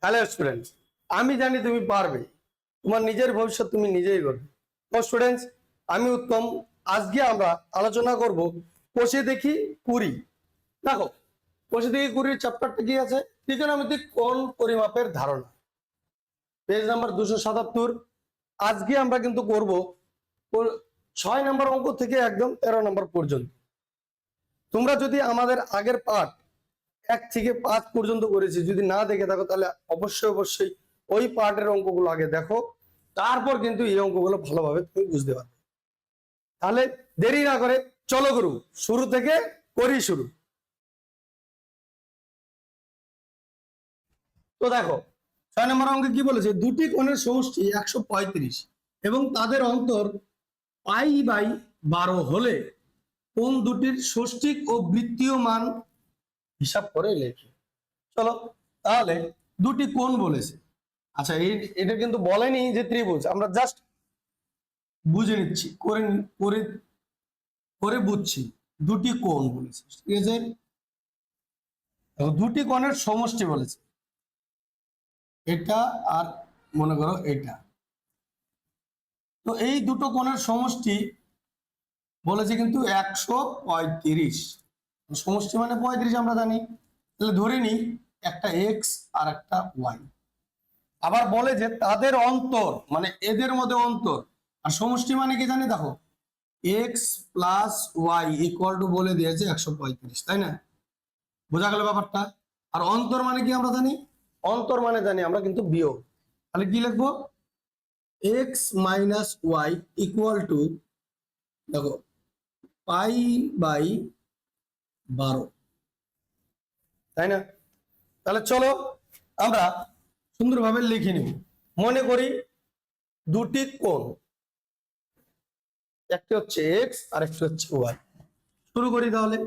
Hello students, আমি জানি তুমি পারবে। তোমার নিজের ভবিষ্যৎ তুমি নিজেই করবে। তো স্টুডেন্টস, আমি উত্তম। আজকে আমরা আলোচনা করব কোষে দেখি 20। দেখো, কোষে দেখি 20 চ্যাপ্টারটা কি আছে? ত্রিকোণমিতিক কোণ পরিমাপের ধারণা, পেজ নাম্বার 277। আজকে আমরা কিন্তু করব 6 নম্বর অঙ্ক থেকে একদম 13 নম্বর পর্যন্ত। তোমরা যদি আমাদের আগের পার্ট 1 থেকে 5 পর্যন্ত করেছি, যদি না দেখে থাকো তাহলে অবশ্যই ওই পার্টের অঙ্কগুলো আগে দেখো, তারপর কিন্তু এই অঙ্কগুলো ভালোভাবে তুমি বুঝতে পারবে। তাহলে দেরি না করে চলো গুরু, শুরু থেকে করি শুরু। তো দেখো, 6 নম্বর অঙ্কে কি বলেছে? দুটি কোণের সমষ্টি 135 এবং তাদের অন্তর π/12 হলে কোণ দুটির ষষ্ঠিক ও বৃত্তীয় মান হিসাব করে লেখে। চলো, তাহলে দুটি কোণ বলেছে। আচ্ছা, এটা কিন্তু বলেনি যে ত্রিভুজ, আমরা জাস্ট বুঝে নিচ্ছি, করে করে করে বুঝছি। দুটি কোণ বলেছে, ঠিক আছে? দুটি কোণের সমষ্টি বলেছে, এটা আর মনে করো এটা। তো এই দুটো কোণের সমষ্টি বলেছে কিন্তু 135। সমষ্টি মানে 35 আমরা জানি। তাহলে ধরে নিই একটা এক্স আর একটা ওয়াই। আবার বলে যে তাদের অন্তর, মানে এদের মধ্যে অন্তর। আর সমষ্টি মানে কি জানি? দেখো, x plus y equal to বলে দিয়েছে 135, তাই না? বোঝা গেল ব্যাপারটা? আর অন্তর মানে কি আমরা জানি? অন্তর মানে জানি আমরা কিন্তু বিয়োগ। তাহলে কি লিখবো? X minus y equal to, দেখো, π/12, তাই না? তাহলে চলো আমরা সুন্দরভাবে লিখে নিব। মনে করি দুটি কোণ, একটি হচ্ছে এক্স আর একটি হচ্ছে ওয়াই। শুরু করি তাহলে।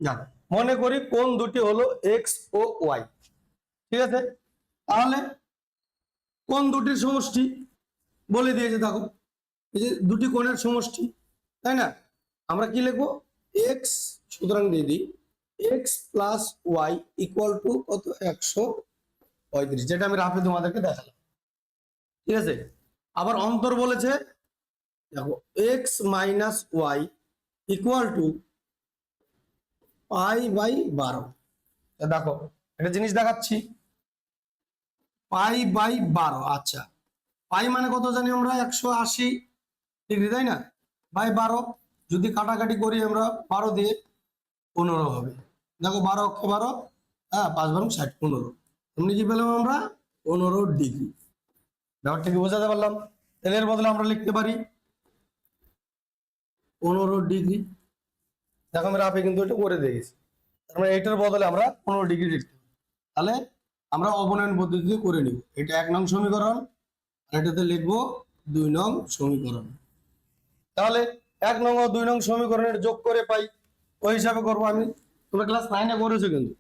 জানো, মনে করি কোণ দুটি হলো এক্স ও ওয়াই, ঠিক আছে? তাহলে কোণ দুটির সমষ্টি বলে দিয়েছে, দেখো, এই যে দুটি কোণের সমষ্টি, তাই না? আমরা কি লিখবো? এক্স, সুতরাং দিয়ে দিই x plus y equal to কত? 135, যেটা আমি রাফে তোমাদেরকে দেখালাম, ঠিক আছে? আবার অন্তর বলেছে, দেখো, x minus y equal to π/12। দেখো, একটা জিনিস দেখাচ্ছি, π/12। আচ্ছা, পাই মানে কত জানি আমরা? 180 ডিগ্রি, তাই না? বাই 12, যদি কাটাকাটি করি আমরা 12 দিয়ে 15 হবে। দেখো, 12 অক্ষে 12, হ্যাঁ, 5 × 60, 15। এমনি কি পেলাম আমরা? 15 ডিগ্রি। ব্যাপারটা কি বোঝাতে পারলাম? তাহলে এর বদলে আমরা লিখতে পারি 15 ডিগ্রি। দেখো, আমি রাফে কিন্তু এটা করে দিয়েছি। তার মানে এটার বদলে আমরা 15 ডিগ্রি লিখতে পারি। তাহলে আমরা অবনয়ন পদ্ধতিতে করে নিব। এটা 1 নং সমীকরণ, আর এটাতে লিখবো 2 নং সমীকরণ। তাহলে 1 নং ও 2 নং সমীকরণের যোগ করে পাই, ওই হিসাবে করবো আমি। তোমরা ক্লাস 9-এ করেছো কিন্তু।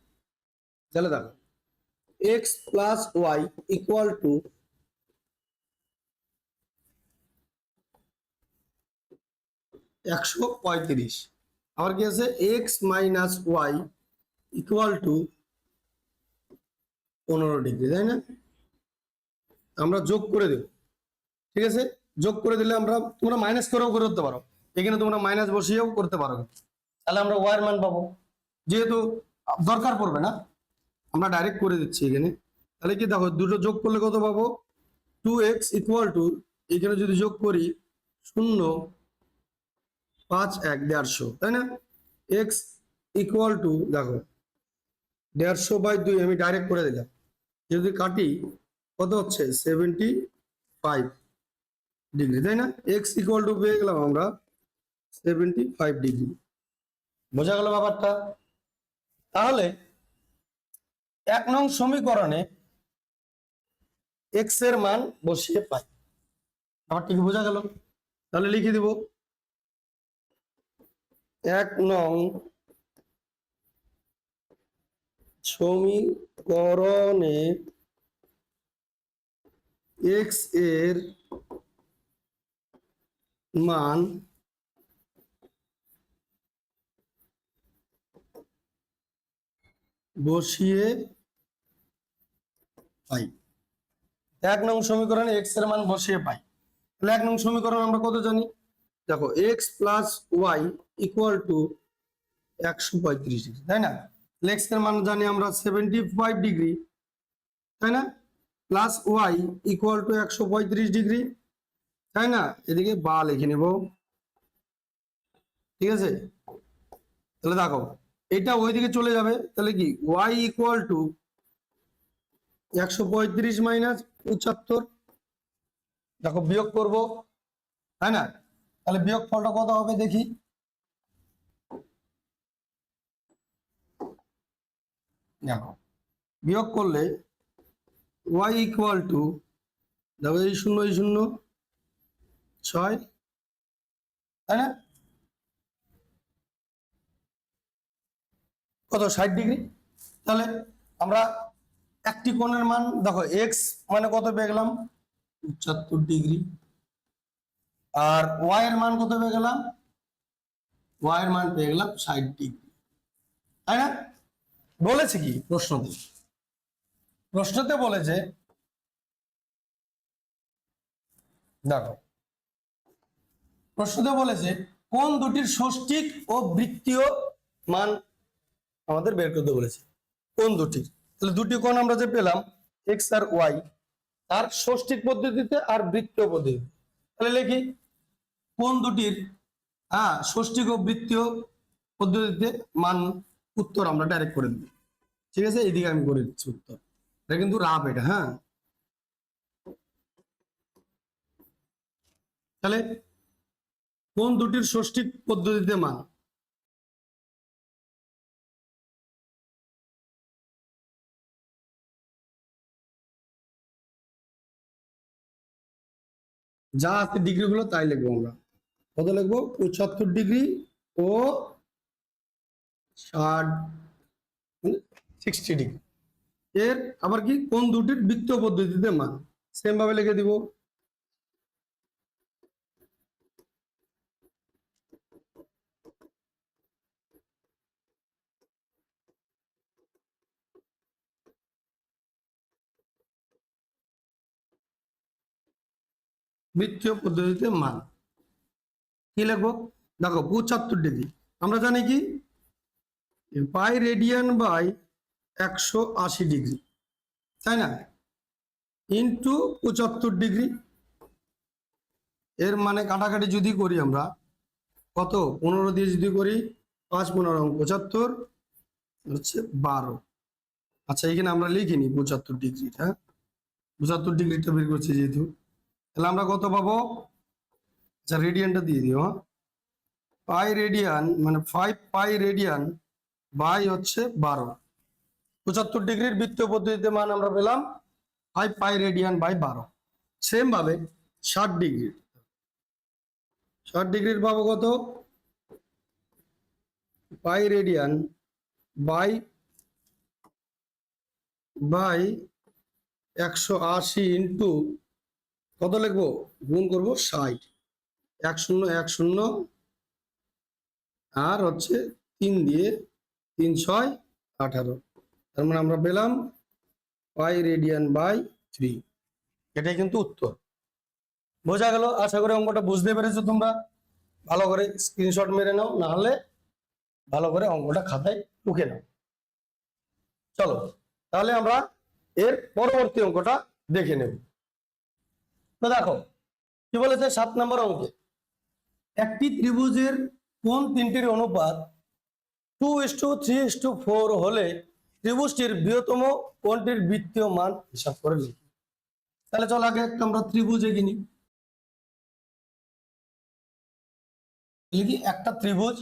তাহলে দেখো, x plus y equal to 135। আবার কি আছে? X minus y equal to 15 degree, তাই না? আমরা যোগ করে দেব, ঠিক আছে? যোগ করে দিলে আমরা, তোমরা মাইনাস করেও করতে পারো, এখানে তোমরা মাইনাস বসিয়েও করতে পারো। তাহলে আমরা ওয়াই এর মান পাবো, যেহেতু দরকার পড়বে না, আমরা ডাইরেক্ট করে দিচ্ছি এখানে। তাহলে কি দেখো, দুটো যোগ করলে কত পাবো? 2x ইকুয়াল টু, এখানে যদি যোগ করি 0.51, 150, তাই না? x ইকুয়াল টু, দেখো, 150/2 আমি ডাইরেক্ট করে দিলাম। যদি কাটি কত হচ্ছে? 75 ডিগ্রি, তাই না? x ইকুয়াল টু পেয়ে গেলাম আমরা 75 ডিগ্রি। বোঝা গেল ব্যাপারটা? তাহলে 1 নং সমীকরণে এক্স এর মান বসিয়ে পাই। আমার ঠিক বোঝা গেল? তাহলে লিখে দিব 1 নং সমীকরণে এক্স এর মান বসিয়ে পাই। 1 নং সমীকরণে এক্স এর মান বসিয়ে পাই। তাহলে 1 নং সমীকরণ আমরা কত জানি? দেখো x plus y equal to 135 degree, তাই না? এক্স এর মান জানি আমরা 75 ডিগ্রি, তাই না? Plus y equal to 135 degree, তাই না? এদিকে বা লিখে নিব, ঠিক আছে? তাহলে দেখো এটা ওইদিকে চলে যাবে, তাহলে কি ওয়াই ইকুয়াল টু 135 মাইনাস 75, দেখো বিয়োগ করব, তাই না? তাহলে বিয়োগ ফলটা কত হবে দেখি। দেখো বিয়োগ করলে y ইকুয়াল টু, দেখো এই 0 এই 0 6, তাই না? কত 60 ডিগ্রি। তাহলে আমরা একটি কোণের মান দেখো x মানে কত পেয়ে গেলাম 75 ডিগ্রি, আর y এর মান কত পেয়ে গেলাম, y এর মান পেয়ে গেলাম 60 ডিগ্রি, তাই না? বলেছে কি প্রশ্নতে বলেছে, দেখো প্রশ্নতে বলেছে কোন দুটির ষষ্ঠিক ও বৃত্তীয় মান আমাদের বের করতে বলেছে। কোন দুটির? তাহলে দুটি কোণ আমরা যে পেলাম এক্স আর ওয়াই, তার ষষ্ঠিক পদ্ধতিতে আর বৃত্তীয় পদ্ধতিতে। তাহলে লিখি কোন দুটির ষষ্ঠিক ও বৃত্তীয় পদ্ধতিতে মান, উত্তর আমরা ডাইরেক্ট করে দিই, ঠিক আছে? এইদিকে আমি করে দিচ্ছি উত্তর, এটা কিন্তু রাফ এটা, হ্যাঁ। তাহলে কোন দুটির ষষ্ঠিক পদ্ধতিতে মান, যা আছে ডিগ্রি গুলো তাই লিখবো আমরা। কত লিখবো? 75 ডিগ্রি ও 60 ডিগ্রি। এর আবার কি কোন দুটির বৃত্তীয় পদ্ধতিতে মান, সেম ভাবে লিখে দিব। বৃত্তীয় পদ্ধতিতে মান কি লিখবো? দেখো 75 ডিগ্রি আমরা জানি কি পাই রেডিয়ান বাই 180 ডিগ্রি, তাই না? ইন্টু 75 ডিগ্রি, এর মানে কাটাকাটি যদি করি আমরা কত 15 দিয়ে যদি করি 5 15 75 হচ্ছে 12। আচ্ছা এখানে আমরা লিখিনি 75 ডিগ্রি, হ্যাঁ 75 ডিগ্রিটা বের করছি যেহেতু, তাহলে আমরা কত পাবো? আচ্ছা রেডিয়ানটা দিয়ে দিও, হ্যাঁ পাই রেডিয়ান মানে 5 পাই রেডিয়ান বাই হচ্ছে 12। 75 ডিগ্রির বৃত্তীয় পদ্ধতিতে মান আমরা পেলাম 5 পাই রেডিয়ান বাই 12। সেম ভাবে 60 ডিগ্রি, 60 ডিগ্রির পাবো কত? পাই রেডিয়ান বাই 180 ইন্টু কত লিখবো? গুণ করবো 60, 10 10 আর হচ্ছে 3 দিয়ে 3 6 18, তার মানে আমরা পেলাম পাই রেডিয়ান বাই 3। এটাই কিন্তু উত্তর। বোঝা গেল? আশা করি অঙ্কটা বুঝতে পেরেছো তোমরা। ভালো করে স্ক্রিনশট মেরে নাও, না হলে ভালো করে অঙ্কটা খাতায় টুকে নাও। চলো তাহলে আমরা এর পরবর্তী অঙ্কটা দেখে নেব। তো দেখো কি বলেছে 7 নম্বর অঙ্কে, একটি ত্রিভুজের কোণ তিনটির অনুপাত 2:3:4 হলে ত্রিভুজটির বৃহত্তম কোণটির বৃত্তীয় মান হিসাব করে লিখি। তাহলে চল আগে একটা আমরা ত্রিভুজ এঁকে নিই। লিখি একটা ত্রিভুজ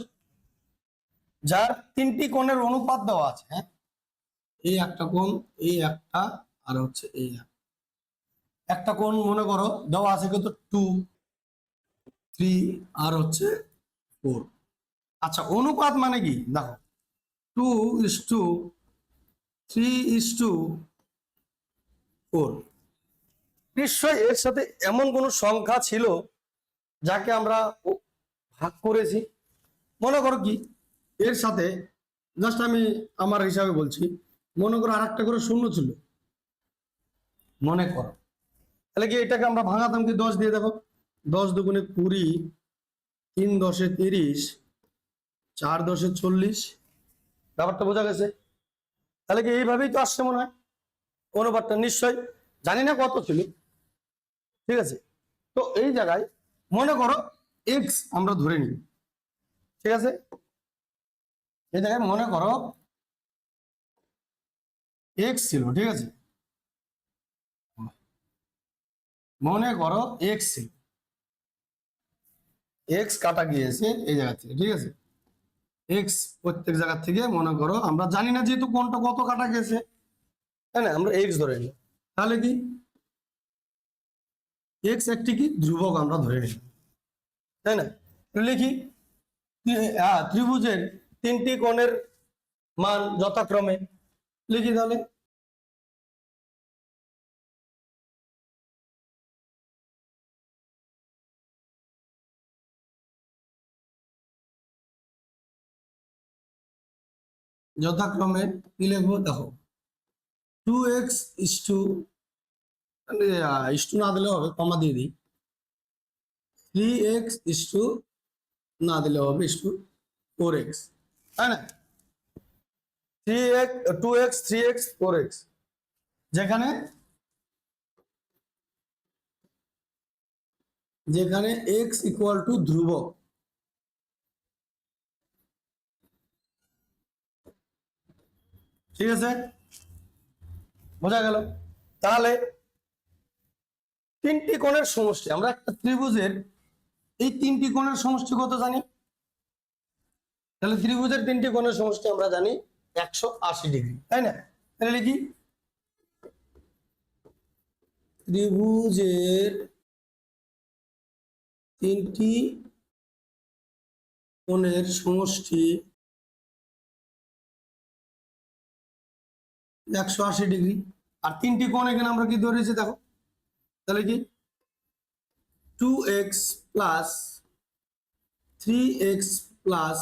যার তিনটি কোণের অনুপাত দেওয়া আছে, হ্যাঁ এই একটা কোণ, এই একটা, আর হচ্ছে এই একটা কোণ মনে করো দেওয়া আছে কত 2 3 আর হচ্ছে 4। আচ্ছা অনুপাত মানে কি? দেখো 2:3 3:4। নিশ্চয় এর সাথে এমন কোনো সংখ্যা ছিল যাকে আমরা ভাগ করেছি। মনে করো কি এর সাথে, জাস্ট আমি আমার হিসাবে বলছি, মনে করো আর একটা করে শূন্য ছিল, মনে করো, তাহলে কি এটাকে আমরা ভাঙাতাম কি 10 দিয়ে? দেখো 10 দুগুণে 20, 3 10 30, 4 10 40। ব্যাপারটা বোঝা গেছে? তাহলে কি এইভাবেই তো আসছে মনে হয় অনুপাতটা। নিশ্চয় জানি না কত ছিল, ঠিক আছে। তো এই জায়গায় মনে করো এক্স আমরা ধরে নিই, ঠিক আছে। এই জায়গায় মনে করো এক্স ছিল, ঠিক আছে, মনে করো এক্স ছিল, এক্স কাটা গিয়েছে এই জায়গা থেকে, ঠিক আছে। এক্স প্রত্যেক জায়গা থেকে মনে করো, আমরা জানি না যেহেতু কোনটা কত কাটা গেছে, তাই না, আমরা এক্স ধরে নিই। তাহলে কি এক্স একটি কি ধ্রুবক আমরা ধরে নিই, তাই না। লিখি ত্রিভুজের 3টি কোণের মান যথাক্রমে, লিখি তাহলে। যথাক্রমে কি লিখবো দেখো, 2x ইস্টু না দিলে হবে, কমা দিয়ে দিই, 3x ইস্টু না দিলে হবে ইস্টু 4x, তাই না। 3x 2x 3x 4x, যেখানে x ইকুয়াল টু ধ্রুবক, ঠিক আছে, বোঝা গেল। তাহলে 3টি কোণের সমষ্টি, আমরা একটা ত্রিভুজের এই 3টি কোণের সমষ্টি কত জানি? তাহলে ত্রিভুজের 3টি কোণের সমষ্টি আমরা জানি 180 ডিগ্রি, তাই না। তাহলে লিখি ত্রিভুজের 3টি কোণের সমষ্টি 180 ডিগ্রি। আর 3টি কোণ এখানে আমরা কি ধরেছি দেখো, তাহলে কি 2x plus 3x plus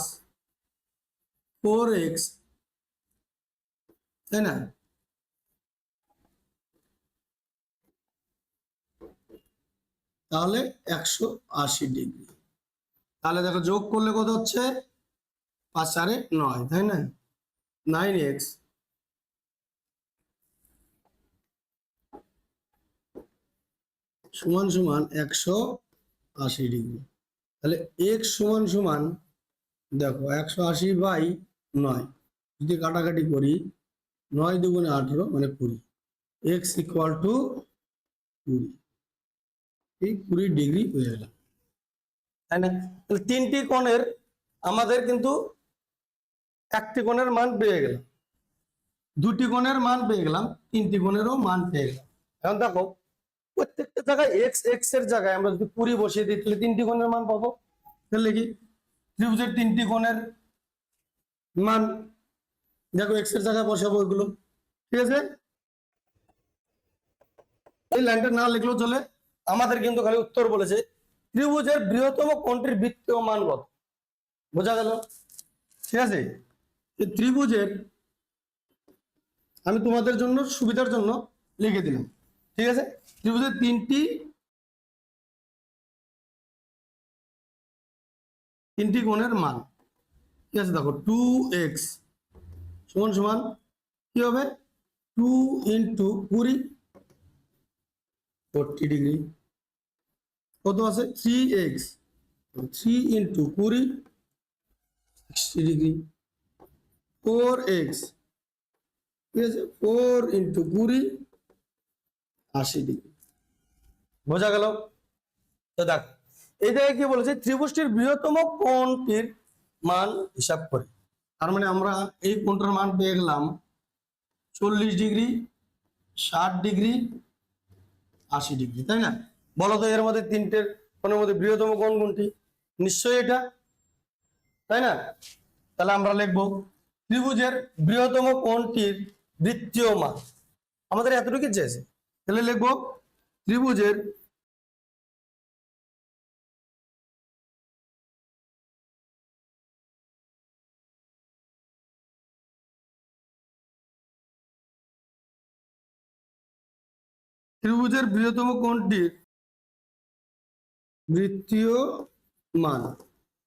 4x, তাই না। তাহলে 180 ডিগ্রি। তাহলে দেখো যোগ করলে কত হচ্ছে, 5 4 9, তাই না, 9x সমান সমান 180 ডিগ্রি। তাহলে x সমান সমান দেখো 180/9, যদি কাটাকাটি করি 9 দুগুণে 18 মানে 20, x ইকুয়াল টু 20, এই 20 ডিগ্রি হয়ে গেল, তাই না। তাহলে 3টি কোণের আমাদের কিন্তু একটি কোণের মান পেয়ে গেলাম, 2টি কোণের মান পেয়ে গেলাম, 3টি কোণেরও মান পেয়ে গেলাম। এখন দেখো প্রত্যেকটা জায়গায় এক্স এক্স এর জায়গায় আমরা যদি 20 বসিয়ে দিই তাহলে 3টি কোণের মান পাবো। তাহলে কি ত্রিভুজের 3টি কোণের মান দেখো এক্স এর জায়গায় বসাবো এগুলো, ঠিক আছে। এই লাইনটা না লিখলেও চলে, আমাদের কিন্তু খালি উত্তর বলেছে ত্রিভুজের বৃহত্তম কোণটির বৃত্তীয় মান কত, বোঝা গেল, ঠিক আছে। এই ত্রিভুজের আমি তোমাদের জন্য সুবিধার জন্য লিখে দিলাম, ঠিক আছে। ত্রিভুজের 3টি কোণের মান, ঠিক আছে। দেখো 2x সমান সমান কি হবে, 2 ইন্টু 20 40 ডিগ্রি, কত আছে 3x, 3 ইন্টু 20 60 ডিগ্রি, 4x, ঠিক আছে, 4 ইন্টু 20 80 ডিগ্রি, বোঝা গেল। তো দেখ এই জায়গায় কি বলেছে, ত্রিভুজটির বৃহত্তম কোণটির মান হিসাব করে, তার মানে আমরা এই কোণটার মান পেয়ে গেলাম 40 ডিগ্রি, 60 ডিগ্রি, 80 ডিগ্রি, তাই না। বলো তো এর মধ্যে 3টের কোণের মধ্যে বৃহত্তম কোণ কোনটি? নিশ্চয়ই এটা, তাই না। তাহলে আমরা লিখবো ত্রিভুজের বৃহত্তম কোণটির বৃত্তীয় মান। আমাদের এতটুকু চেয়েছে, তাহলে লিখবো ত্রিভুজের বৃহত্তম কোণটির বৃত্তীয় মান।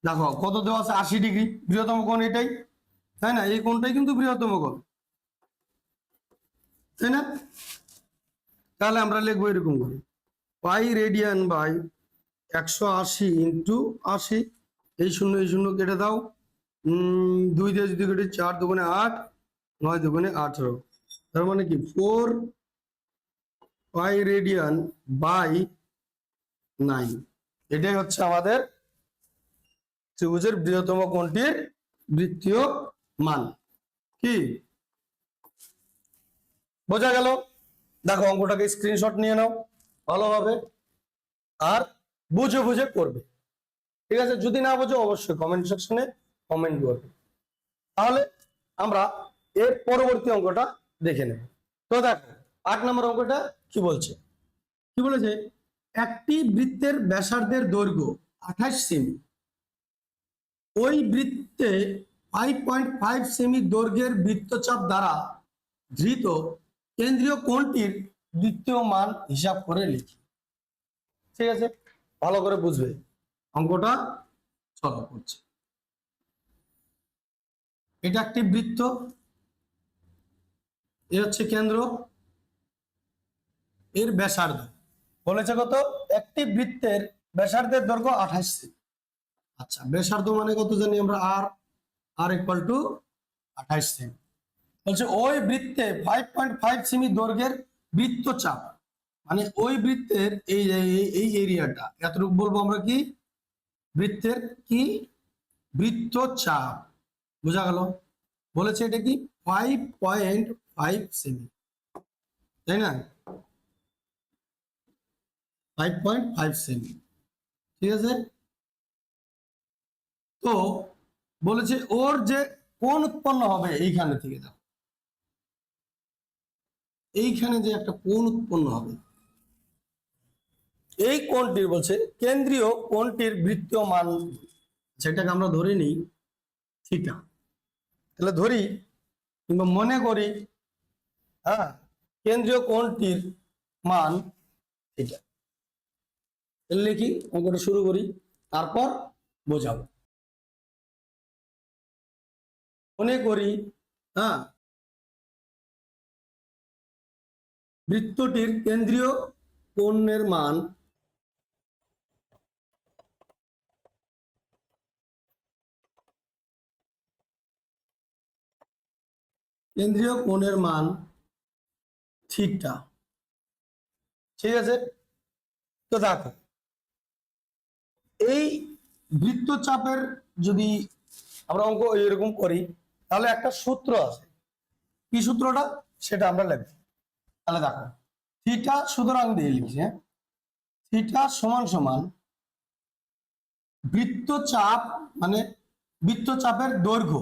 দেখো কত দেওয়া আছে, 80 ডিগ্রি। বৃহত্তম কোণ এটাই, তাই না? এই কোণটাই কিন্তু বৃহত্তম কোণ, তাই না? তাহলে আমরা লিখবো এরকম করে, পাই রেডিয়ান বাই 180 ইন্টু 80। এই শূন্য কেটে দাও, 2 দিয়ে যদি কেটে 4 দুগুণে 8, 9 দুগুণে 18, তার মানে কি 4 পাই রেডিয়ান বাই 9। এটাই হচ্ছে আমাদের ত্রিভুজের বৃহত্তম কোণটির বৃত্তীয় মান। কি বোঝা গেল? দেখো অঙ্কটাকে স্ক্রিনশট নিয়ে নাও ভালোভাবে, আর বুঝে বুঝে করবে, ঠিক আছে? যদি না বোঝো অবশ্যই কমেন্ট সেকশনে কমেন্ট করবে। তাহলে আমরা এর পরবর্তী অঙ্কটা দেখে নেব। তো দেখো 8 নম্বর অঙ্কটা কি বলছে, কি বলেছে? একটি বৃত্তের ব্যাসার্ধের দৈর্ঘ্য 28 সেমি, ওই বৃত্তে 5.5 সেমি দৈর্ঘ্যের বৃত্তচাপ দ্বারা ধৃত কেন্দ্রীয় কোণটির বৃত্তীয় মান হিসাব করে লিখি। ঠিক আছে, ভালো করে বুঝবে অঙ্কটা। চলো করছে, এটা একটি বৃত্ত, এ হচ্ছে কেন্দ্র, এর ব্যাসার্ধ বলেছে কত? একটি বৃত্তের ব্যাসার্ধের দৈর্ঘ্য 28 সেমি। আচ্ছা, ব্যাসার্ধ মানে কত জানি আমরা? আর ইকুয়াল টু 28 সেমি। বলছে ওই বৃত্তে 5.5 সেমি দৈর্ঘ্যের বৃত্তচাপ, মানে ওই বৃত্তের এই এরিয়াটা, এতটুকু বলবো আমরা কি? বৃত্তের কি? বৃত্তচাপ। বোঝা গেল? বলেছে এটা কি 5.5 সেমি, তাই না? 5.5 সেমি, ঠিক আছে? তো বলেছে ওর যে কোণ উৎপন্ন হবে এইখানে থেকে, দেখো এইখানে যে একটা কোণ উৎপন্ন হবে, এই কোণটির বলছে কেন্দ্রীয় কোণটির বৃত্তীয় মান, সেটাকে আমরা ধরে নিই থিটা। তাহলে ধরি কিংবা মনে করি, হ্যাঁ, কেন্দ্রীয় কোণটির মান থিটা। লিখি, অঙ্কটা শুরু করি, তারপর বোঝাবো। মনে করি, হ্যাঁ, বৃত্তটির কেন্দ্রীয় কোণের মান থিটা। ঠিক আছে, তো দেখো এই বৃত্তচাপের যদি আমরা অঙ্ক এরকম করি, তাহলে একটা সূত্র আছে। কি সূত্রটা? সেটা আমরা লিখব। তাহলে দেখো থিটা, সুতরাং দিয়ে লিখছি, হ্যাঁ, থিটা সমান সমান বৃত্তচাপ, মানে বৃত্তচাপের দৈর্ঘ্য।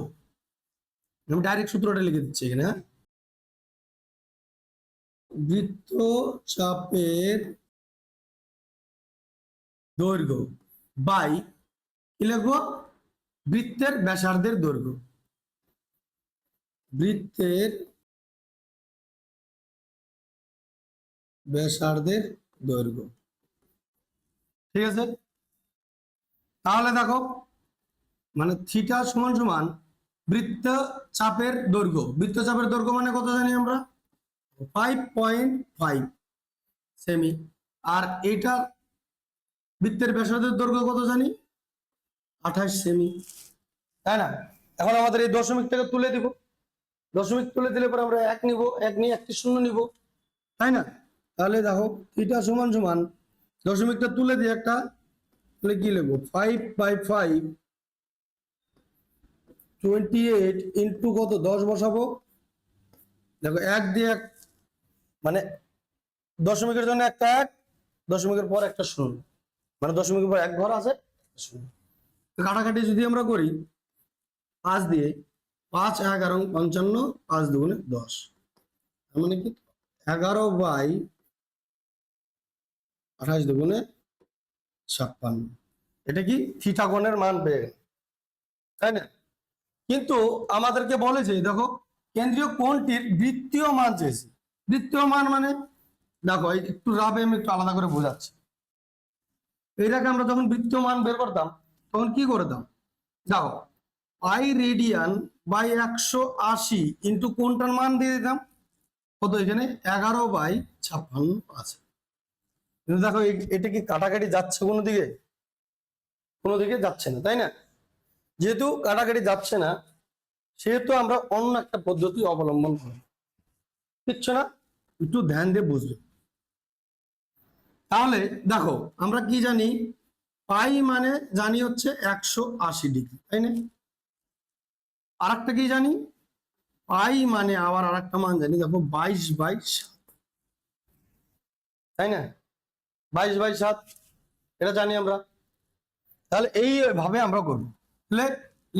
আমি ডাইরেক্ট সূত্রটা লিখে দিচ্ছি এখানে, হ্যাঁ, বৃত্তচাপের দৈর্ঘ্য বাই কি লিখবো? বৃত্তের ব্যাসার্ধের দৈর্ঘ্য। বৃত্তের ব্যাসার্ধের দৈর্ঘ্য, ঠিক আছে? তাহলে দেখো, মানে থিটা সমান সমান বৃত্তচাপের দৈর্ঘ্য। বৃত্তচাপের দৈর্ঘ্য মানে কত জানি আমরা? 5.5 সেমি। আর এইটা বৃত্তের ব্যাসার্ধের দৈর্ঘ্য কত জানি? 28 সেমি, তাই না? এখন আমাদের এই দশমিকটাকে তুলে দিব। দশমিক তুলে দিলে পরে আমরা 1 নিব, 1 নিয়ে একটি শূন্য নিব, তাই না? তাহলে দেখো থিটা সমান সমান, দশমিকটা তুলে দিয়ে একটা, তাহলে কি লিখবো? 5/5 28 ইন্টু কত? 10 বসাবো। দেখো 1 দিয়ে 1, মানে দশমিকের জন্য একটা 1, দশমিকের পর একটা শূন্য, মানে দশমিকের পর 1 ঘর আছে, শূন্য। কাটাকাটি যদি আমরা করি 5 দিয়ে, 5 11 55, 5 দুগুণে 10, তার মানে কি 11/28 এটা কি থিটা কোণের মান পেয়ে গেল, তাই না? কিন্তু আমাদেরকে বলেছে দেখো কেন্দ্রীয় কোণটির বৃত্তীয় মান চেয়েছে। বৃত্তীয় মান মানে দেখো একটু রাবে আমি একটু আলাদা করে বোঝাচ্ছি। এটাকে আমরা যখন বৃত্তীয় মান বের করতাম তখন কি করতাম, দেখো π/180 ইন্টু কোণটার মান দিয়ে দিতাম কত, এখানে 11/56 আছে। কিন্তু দেখো এটা কি কাটাকাটি যাচ্ছে কোনো দিকে? কোনো দিকে যাচ্ছে না, তাই না? যেহেতু কাটাকাটি যাচ্ছে না সেহেতু আমরা অন্য একটা পদ্ধতি অবলম্বন করি, বুঝছো না? একটু ধ্যান দিয়ে বুঝবে। তাহলে দেখো আমরা কি জানি, পাই মানে জানি হচ্ছে 180 ডিগ্রি, তাই না? আর একটা কি জানি, পাই মানে আবার আর একটা মান জানি, দেখো 22/7, তাই না? 22/7 এটা জানি আমরা। তাহলে এইভাবে আমরা করবো।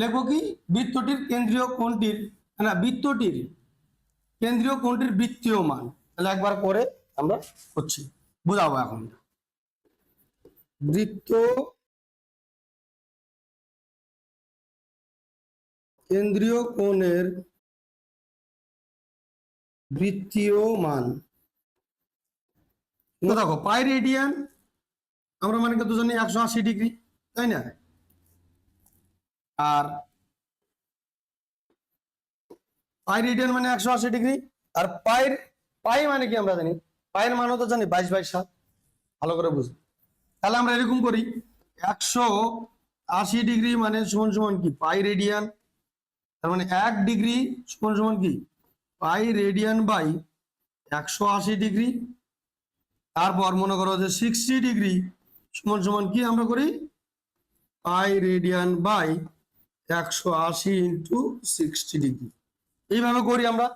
লেখো কি বৃত্তটির কেন্দ্রীয় কোণটির, না বৃত্তটির কেন্দ্রীয় কোণটির বৃত্তীয় মান। তাহলে একবার করে আমরা করছি, বুঝাবো এখন। বৃত্ত কেন্দ্রীয় কোণের বৃত্তীয় মান, দেখো পাই রেডিয়ান আমরা মানে কত জানি 180 ডিগ্রি, তাই না? আর পাই রেডিয়ান মানে 180 ডিগ্রি। আর পাই মানে কি আমরা জানি, পায়ের মানও তো জানি 22/7, ভালো করে বুঝি। তাহলে আমরা এরকম করি, 180 ডিগ্রি মানে সমান সমান কি পাই রেডিয়ান, তার মানে 1 ডিগ্রি সমান সমান কি পাই রেডিয়ান বাই 180 ডিগ্রি। তারপর মনে করো যে 60 ডিগ্রি সমান সমান কি আমরা করি pi radian by 180 into 60 degree. এইভাবে করি আমরা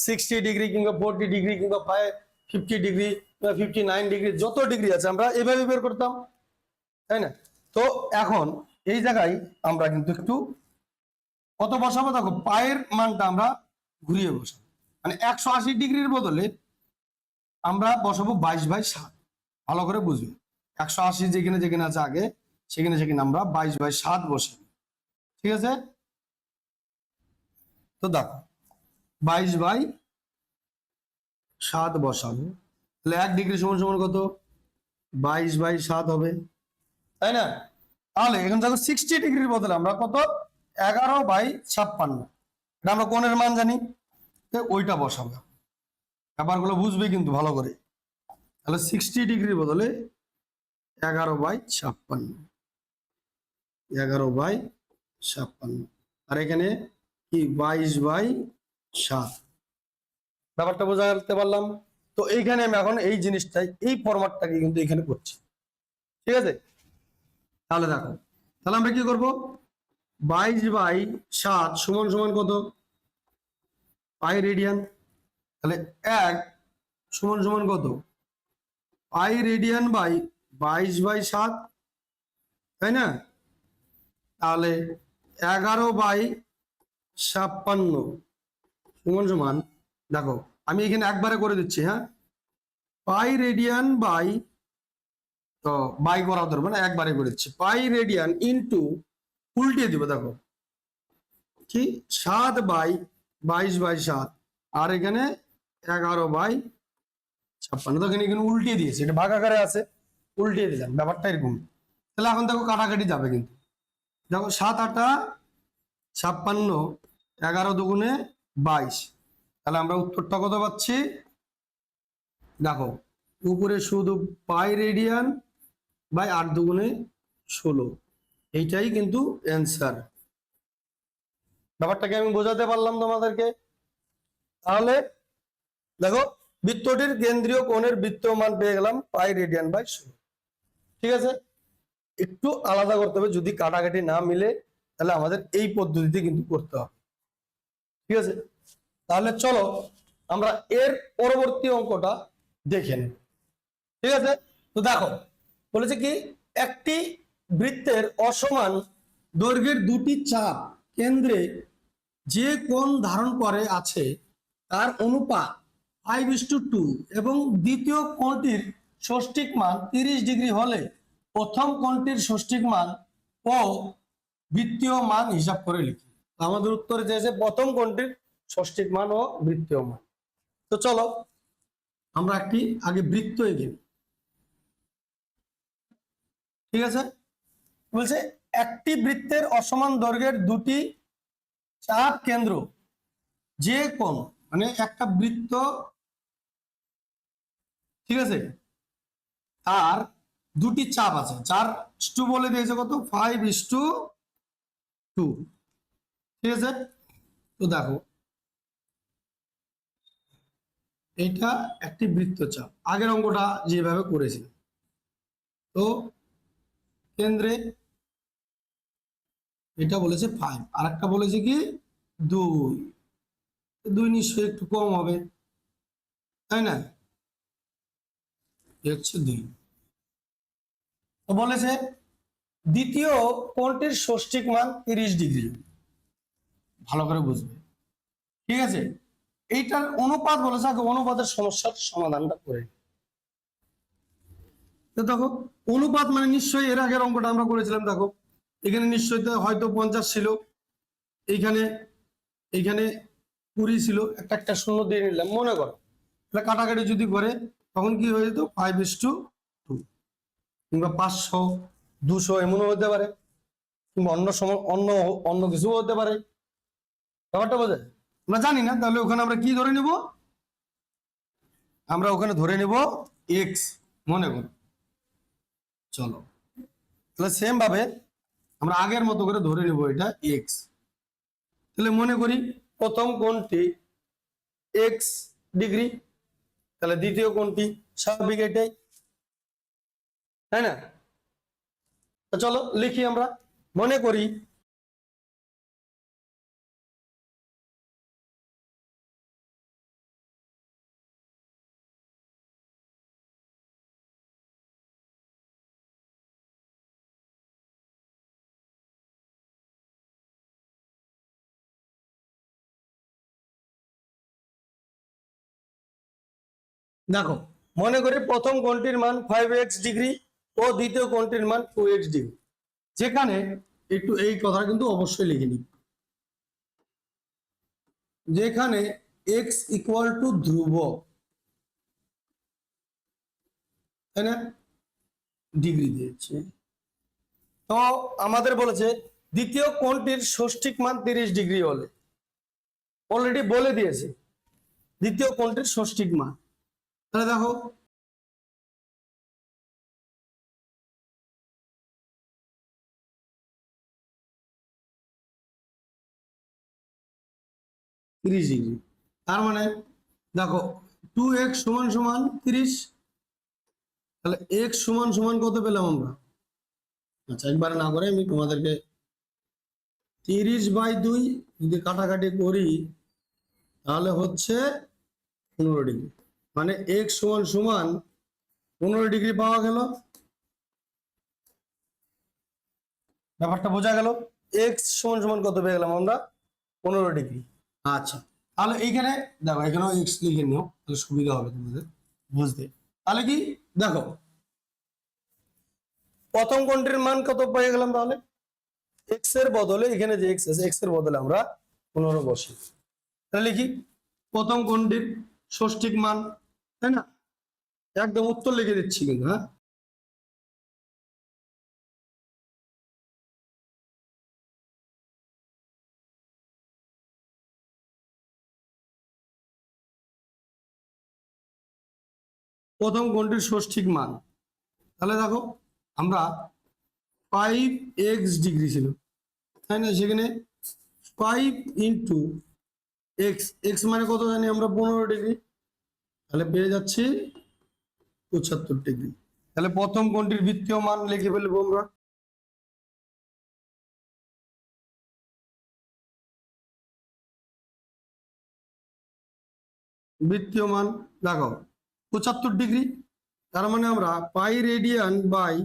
60 ডিগ্রি কিংবা 40 ডিগ্রি কিংবা 50 ডিগ্রি 59 ডিগ্রি, যত ডিগ্রি আছে আমরা এইভাবে বের করতাম, তাই না? তো এখন এই জায়গায় আমরা কিন্তু একটু কত বসাবো, দেখো পায়ের মানটা আমরা ঘুরিয়ে বসাবো, মানে 180 ডিগ্রির বদলে আমরা বসাবো 22/7। ভালো করে বুঝবে, 180 যেখানে যেখানে আছে আগে সেখানে সেখানে আমরা 22/7 বসাবো, ঠিক আছে? তো দেখো 22/7 বসাবো, তাহলে 1 ডিগ্রি সমান সমান কত 22/7 হবে, তাই না? তাহলে এখন দেখো 60 ডিগ্রির বদলে আমরা কত 11/56, এটা আমরা কোণের মান জানি, ওইটা বসাবো। ব্যাপারগুলো বুঝবে কিন্তু ভালো করে। তাহলে 60 ডিগ্রির বদলে 11/56, 11/56, আর এখানে কি 22/7। ব্যাপারটা বোঝাতে পারলাম? তো এইখানে আমি এখন এই জিনিসটাই এই ফরম্যাটটাকে কিন্তু এখানে করছি, ঠিক আছে? তাহলে দেখো, তাহলে আমরা কি করব, 22/7 সমান সমান কত পাই রেডিয়ান, তাহলে 1 সমান সমান কত পাই রেডিয়ান বাই 22/7, তাই না? তাহলে 11/56 সমান সমান, দেখো আমি এখানে একবারে করে দিচ্ছি, হ্যাঁ, পাই রেডিয়ান বাই, তো বাই করা ধরবো না, একবারে করে দিচ্ছি, পাই রেডিয়ান ইন্টু উল্টিয়ে দিব, দেখো কি 7/22/7, আর এখানে 11/56, তো এখানে উল্টিয়ে দিয়েছে, এটা ভাগ আকারে আছে, উল্টিয়ে দিলাম, ব্যাপারটা এরকম। তাহলে এখন দেখো কাটাকাটি যাবে, কিন্তু দেখো 7/8 = 56, 11×2 = 22, তাহলে আমরা উত্তরটা কত পাচ্ছি, দেখো উপরে শুধু পাই রেডিয়ান বাই 8×2 = 16, এইটাই কিন্তু অ্যান্সার। ব্যাপারটাকে আমি বোঝাতে পারলাম তোমাদেরকে? তাহলে দেখো বৃত্তটির কেন্দ্রীয় কোণের বৃত্তীয় মান পেয়ে গেলাম পাই রেডিয়ান বাই 16, ঠিক আছে? একটু আলাদা করতে হবে, যদি কাটাকাটি না মিলে তাহলে আমাদের এই পদ্ধতিতে কিন্তু করতে হবে, ঠিক আছে? তাহলে চলো আমরা এর পরবর্তী অঙ্কটা দেখে নিই, ঠিক আছে? তো দেখো বলেছে কি, একটি বৃত্তের অসমান দৈর্ঘ্যের দুটি চাপ কেন্দ্রে যে কোণ ধারণ করে আছে তার অনুপাত 5:2 এবং দ্বিতীয় কোণটির ষষ্ঠিক মান 30 ডিগ্রি হলে প্রথম কোণটির ষষ্ঠিক মান ও বৃত্তীয় মান হিসাব করে লিখি। আমাদের উত্তরে চেয়েছে প্রথম কোণটির ষষ্ঠিক মান ও বৃত্তীয় মান। তো চলো আমরা একটি আগে বৃত্ত এঁকে নিই। ঠিক আছে, বলছে একটি বৃত্তের অসমান দৈর্ঘ্যের দুটি চাপ কেন্দ্র যে কোণ, মানে একটা বৃত্ত, ঠিক আছে, আর দুটি চাপ আছে, 4:2 বলে দিয়েছে কত, 5:2। ঠিক আছে, তো দেখো এটা একটি বৃত্তচাপ, আগের অঙ্কটা যেভাবে করেছি। তো কেন্দ্রে এটা বলেছে 5, আর একটা বলেছে কি 2 নিশ্চয়ই একটু কম হবে, তাই না? হচ্ছে 2। তো বলেছে দ্বিতীয় কোণটির ষষ্ঠিক মান 30 ডিগ্রি, ভালো করে বুঝবে। ঠিক আছে, এইটার অনুপাত বলেছে, আগে অনুপাতের সমস্যার সমাধানটা করে। তো দেখো অনুপাত মানে নিশ্চয়ই এর আগের অঙ্কটা আমরা করেছিলাম, দেখো এখানে নিশ্চয়ই হয়তো 50 ছিল, এইখানে এইখানে 20 ছিল, একটা একটা শূন্য দিয়ে নিলাম, মনে করো তাহলে কাটাকাটি যদি করে তখন কি হয়ে যেত 5:2 কিংবা 500 200 এমনও হতে পারে, কিংবা অন্য সময় অন্য অন্য কিছু হতে পারে। ব্যাপারটা বোঝা যায়? আমরা জানি না, তাহলে ওখানে আমরা কি ধরে নিব, আমরা ওখানে ধরে নিব এক্স, মনে করো। চলো তাহলে সেম ভাবে আমরা আগের মতো করে ধরে নিব এটা এক্স। তাহলে মনে করি প্রথম কোণটি এক্স ডিগ্রি, তাহলে দ্বিতীয় কোণটি স্বাভাবিক এটাই, তাই না? তো চলো লিখি আমরা, মনে করি দেখো মনে করি প্রথম কোণটির মান 5x ডিগ্রি ও দ্বিতীয় কোণটির মান 2x ডিগ্রি, যেখানে একটু এই কথা কিন্তু অবশ্যই লিখে নিই, যেখানে x ইকুয়াল টু ধ্রুবক, তাই না, ডিগ্রি দিয়েছে। তো আমাদের বলেছে দ্বিতীয় কোণটির ষষ্ঠিক মান 30 ডিগ্রি হলে, অলরেডি বলে দিয়েছে দ্বিতীয় কোণটির ষষ্ঠিক মান। তাহলে দেখো তিরিশ ডিগ্রি, তার মানে দেখো 2x সমান সমান 30, তাহলে x সমান সমান কত পেলাম আমরা? আচ্ছা একবারে না করে আমি তোমাদেরকে 30/2 যদি কাটাকাটি করি তাহলে হচ্ছে 15 ডিগ্রি, মানে x সমান সমান 15 ডিগ্রি পাওয়া গেল। ব্যাপারটা বোঝা গেল, x সমান সমান কত পেয়ে গেলাম আমরা? 15 ডিগ্রি। আচ্ছা তাহলে এইখানে দেখো, এখানেও x লিখে নিও, তাহলে সুবিধা হবে তোমাদের বুঝতে। তাহলে কি দেখো প্রথম কোণটির মান কত পেয়ে গেলাম, তাহলে x এর বদলে এখানে যে x আছে x এর বদলে আমরা 15 বসি, তাহলে লিখি প্রথম কোণটির ষষ্ঠিক মান, তাই না? একদম উত্তর লিখে দিচ্ছি কিন্তু, হ্যাঁ, প্রথম কোণটির ষষ্ঠিক মান, তাহলে দেখো আমরা 5x ডিগ্রি ছিল, তাই না, সেখানে 5 × x মানে কত জানি আমরা 15 ডিগ্রি, তাহলে পেয়ে যাচ্ছি 75 ডিগ্রি। তাহলে প্রথম কোণটির বৃত্তীয় মান লিখে ফেলবো আমরা, বৃত্তীয় মান দেখো 75 ডিগ্রি, তার মানে আমরা পাই রেডিয়ান বাই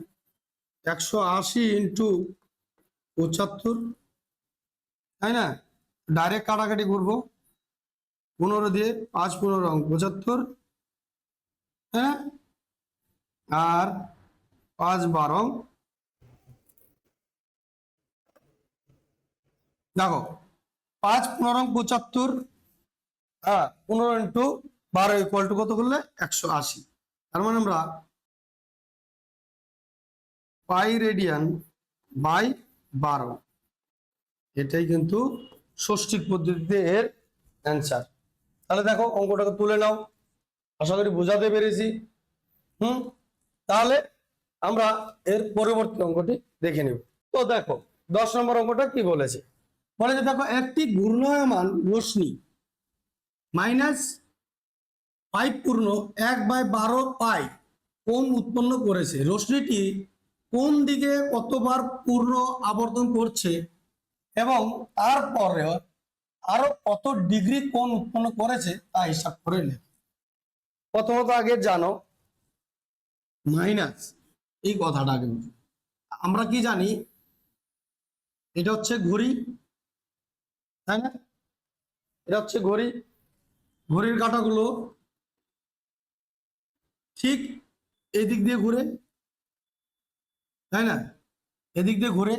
180 × 75, তাই না? ডাইরেক্ট কাটাকাটি করবো, 15 দিয়ে 5 15 75, হ্যাঁ, আর 5 12, দেখো 5 15 75, হ্যাঁ 15 ইন্টু 12 ইকুয়াল টু কত করলে 180। তার মানে আমরা পাই রেডিয়ান বাই 12, এটাই কিন্তু ষষ্ঠিক পদ্ধতিতে এর অ্যান্সার। তাহলে দেখো অঙ্কটাকে তুলে নাও, আশা করি বোঝাতে পেরেছি। তাহলে আমরা এর পরবর্তী অঙ্কটি দেখে নেব। তো দেখো 10 নম্বর অঙ্কটা কি বলেছে, বলেছে দেখো একটি ঘূর্ণায়মান রশ্মি -5 পূর্ণ 1/12 পাই কোণ উৎপন্ন করেছে। রশ্মিটি কোন দিকে কতবার পূর্ণ আবর্তন করছে এবং তারপরে আরো কত ডিগ্রি কোণ উৎপন্ন করেছে তা হিসাব করে লেখ। প্রথমত আগে জানো মাইনাস এই কথাটা আগে বুঝো। আমরা কি জানি, এটা হচ্ছে ঘড়ি, তাই না? এটা হচ্ছে ঘড়ি, ঘড়ির কাঁটাগুলো ঠিক এই দিক দিয়ে ঘুরে, তাই না? এদিক দিয়ে ঘুরে।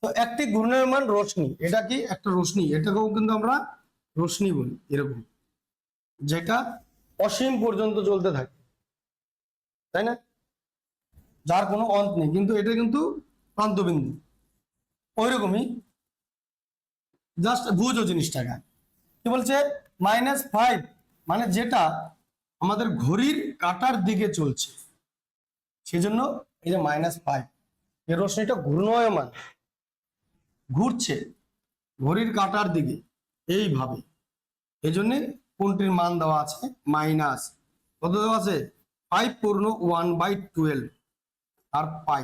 তো একটি ঘূর্ণায়মান রশ্মি, এটা কি একটা রশ্মি, এটাকেও কিন্তু আমরা রশ্মি বলি, এরকম যেটা অসীম পর্যন্ত চলতে থাকে, তাই না? যার কোনো অন্ত নেই, কিন্তু এটা কিন্তু প্রান্তবিন্দু। ওইরকমই জাস্ট বুঝো জিনিসটাকে। কি বলছে -5, মানে যেটা আমাদের ঘড়ির কাঁটার দিকে চলছে, সেজন্য এই যে -5, এই রশ্মিটা ঘূর্ণায়মান, ঘুরছে ঘড়ির কাঁটার দিকে এইভাবে, এই জন্য কোনটির মান দেওয়া আছে মাইনাস কত দেওয়া আছে 5 পূর্ণ 1/12 আর পাই।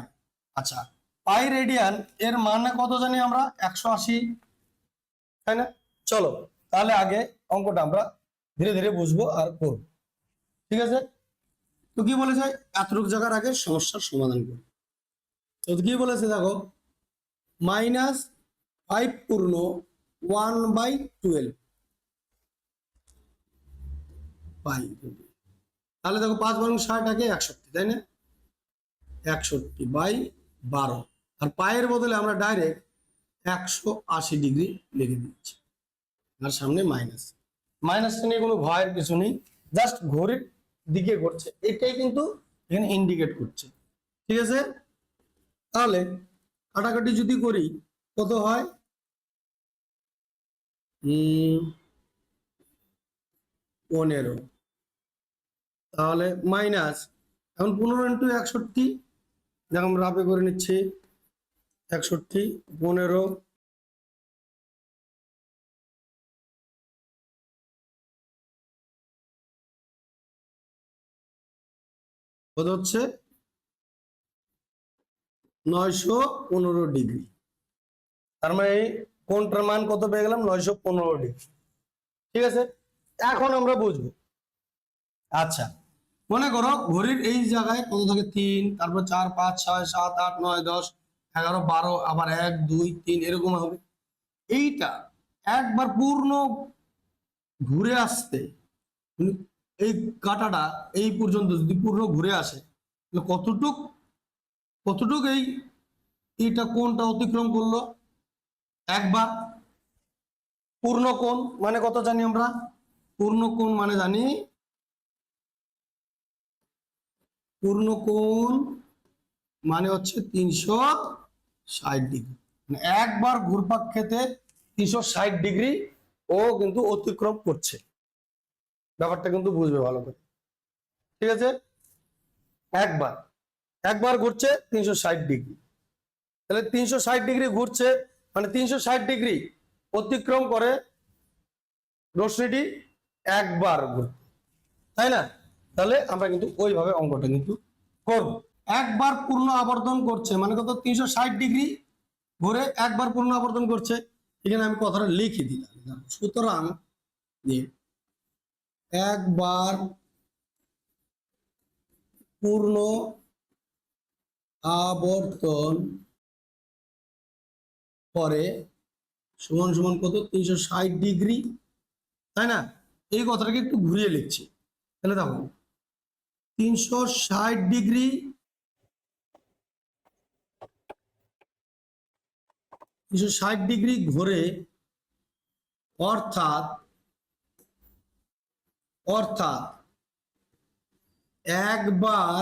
আচ্ছা, পাই রেডিয়ান এর মানে কত জানি আমরা 180, তাই না? চলো তাহলে আগে অঙ্কটা আমরা ধীরে ধীরে বুঝবো আর করব, ঠিক আছে? তো কি বলেছে, এতটুকু জায়গার আগে সমস্যার সমাধান করি। তো কি বলেছে দেখো -5 পূর্ণ 1/12 পাই। তাহলে দেখো 5 বরং 60 আগে 61, তাই না? 61/12, আর পায়ের বদলে আমরা ডাইরেক্ট 180 ডিগ্রি লিখে দিচ্ছি, আর সামনে মাইনাস। মাইনাসটা নিয়ে কোনো ভয়ের কিছু নেই, জাস্ট ঘড়ির দিকে ঘুরছে, এটাই কিন্তু এখানে ইন্ডিকেট করছে, ঠিক আছে? তাহলে কাটাকাটি যদি করি কত হয়, 15, তাহলে মাইনাস, এখন 15 ইন্টু 61, দেখো আমরা রাফে করে নিচ্ছি, 61 15 কত হচ্ছে 915 ডিগ্রি। তার মানে এই কোণটার মান কত পেয়ে গেলাম 915 ডিগ্রি, ঠিক আছে? এখন আমরা বুঝবো। আচ্ছা, মনে করো ঘড়ির এই জায়গায় কত থাকে 3, তারপর 4 5 6 7 8 9 10 11 12, আবার 1 2 3 এরকম হবে। এইটা একবার পূর্ণ ঘুরে আসতে, এই কাঁটাটা এই পর্যন্ত যদি পূর্ণ ঘুরে আসে তাহলে কতটুক কতটুক এইটা কোণটা অতিক্রম করলো একবার। পূর্ণ কোণ মানে কত জানি আমরা, পূর্ণ কোণ মানে জানি, পূর্ণ কোণ মানে হচ্ছে 360 ডিগ্রি, মানে একবার ঘুরপাক খেতে 360 ডিগ্রি ও কিন্তু অতিক্রম করছে। ব্যাপারটা কিন্তু বুঝবে ভালো করে, ঠিক আছে? একবার একবার ঘুরছে 360 ডিগ্রি, তাহলে 360 ডিগ্রি ঘুরছে মানে 360 ডিগ্রি অতিক্রম করে রশ্মিটি একবার ঘুরতে, তাই না? তাহলে আমরা কিন্তু ওইভাবে অঙ্কটা কিন্তু করব। একবার পূর্ণ আবর্তন করছে মানে কত 360 ডিগ্রি ঘুরে একবার পূর্ণ আবর্তন করছে, এখানে আমি কথাটা লিখে দিলাম। সুতরাং একবার পূর্ণ আবর্তন করে সমান সমান কত 360 ডিগ্রি, তাই না? এই কথাটাকে একটু ঘুরিয়ে লিখছি। তাহলে দেখো 360 ডিগ্রি 360 ডিগ্রি ঘোরে, অর্থাৎ অর্থাৎ একবার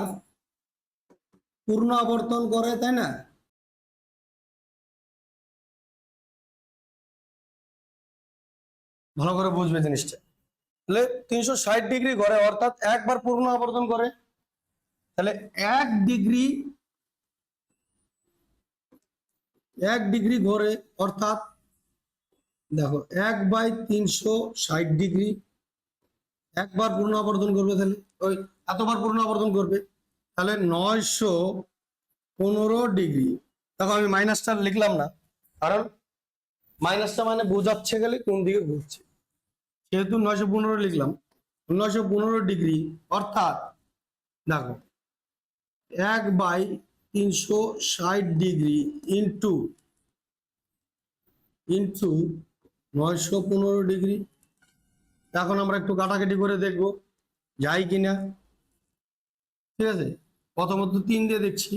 পূর্ণ আবর্তন করে, তাই না? ভালো করে বুঝবে জিনিসটা। তাহলে 360 ডিগ্রি ঘোরে অর্থাৎ একবার পূর্ণ আবর্তন করে। তাহলে 1 ডিগ্রি ঘোরে অর্থাৎ দেখো 1/360 ডিগ্রি একবার পূর্ণ আবর্তন করবে, তাহলে ওই এতবার পূর্ণ আবর্তন করবে, তাহলে 915 ডিগ্রি। দেখো আমি মাইনাসটা লিখলাম না, কারণ মাইনাসটা মানে বোঝাচ্ছে গেলে কোন দিকে ঘুরছে, সেহেতু 915 লিখলাম। 915 ডিগ্রি অর্থাৎ দেখো 1/360 ডিগ্রি ইন্টু 915 ডিগ্রি। এখন আমরা একটু কাটাকাটি করে দেখবো যাই কিনা। ঠিক আছে, প্রথমত 3 দিয়ে দেখছি,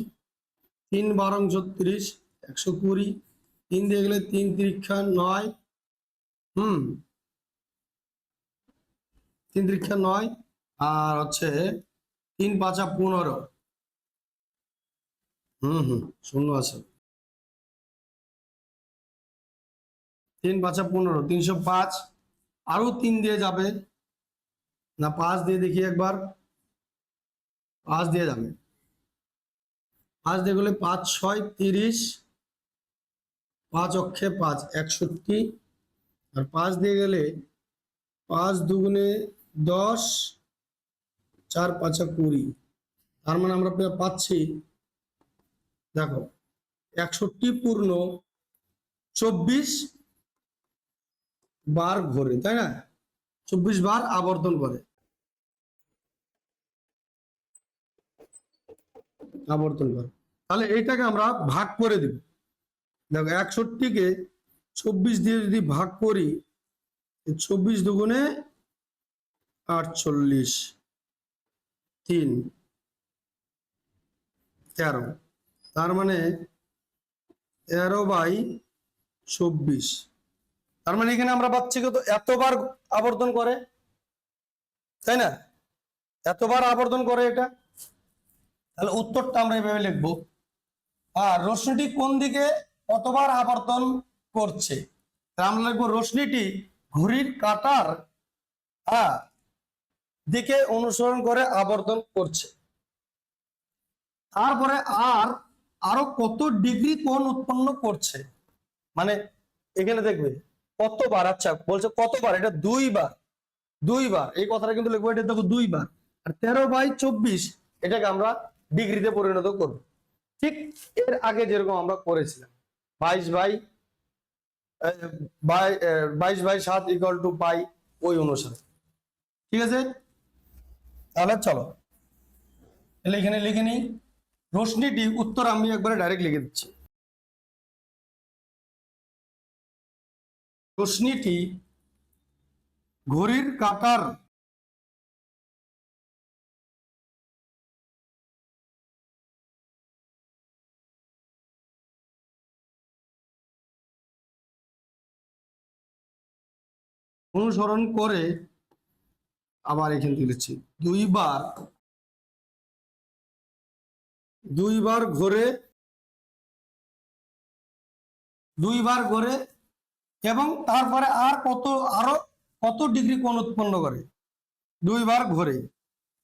3 বারং 36, 120, 3 দিয়ে গেলে 3 তিরিক্ষা 9, 3 তিরিক্ষা 9, আর হচ্ছে 3 পাঁচা 15, শূন্য আছে, 3 পাঁচা 15, 305, আরো 3 দিয়ে যাবে না, 5 দিয়ে দেখি একবার, 5 দিয়ে যাবে, 5 দিয়ে গেলে 5 6 30, 5 অক্ষে 5 61, আর 5 দিয়ে গেলে 5 দুগুণে 10, 4 পাঁচা 20। তার মানে আমরা পাচ্ছি দেখো 61 পূর্ণ 24 বার ঘোরে, তাই না? 24 বার আবর্তন করে, তাহলে এইটাকে আমরা ভাগ করে দিব। দেখো 61কে 24 দিয়ে যদি ভাগ করি, 24 দুগুণে 48, 3 13, তার মানে 13/24। তার মানে এখানে আমরা পাচ্ছি কত, এতবার আবর্তন করে, তাই না? এতবার আবর্তন করে এটা। তাহলে উত্তরটা আমরা এভাবে লিখবো। আর রশ্মিটি কোন দিকে কতবার আবর্তন করছে, আমরা লিখবো রশ্মিটি ঘড়ির কাঁটার দিকে অনুসরণ করে আবর্তন করছে। তারপরে আরো কত ডিগ্রি কোণ উৎপন্ন করছে, মানে এখানে দেখবে কতবার, আচ্ছা বলছে কতবার, এটা 2 বার, এই কথাটা কিন্তু লিখবো, এটা দেখো 2 বার। আর 13/24 এটাকে আমরা ডিগ্রিতে পরিণত করব, ঠিক এর আগে যেরকম আমরা করেছিলাম 22/7 ইকুয়াল টু পাই, ওই অনুসারে। ঠিক আছে, তাহলে চলো তাহলে এখানে লিখে নিই রশ্মিটি, উত্তর আমি একবারে ডাইরেক্ট লিখে দিচ্ছি। রশ্মিটি ঘড়ির কাঁটার অনুসরণ করে, আবার এখানে লিখছি 2 বার ঘোরে, এবং তারপরে আরো কত ডিগ্রি কোণ উৎপন্ন করে, 2 বার ঘোরে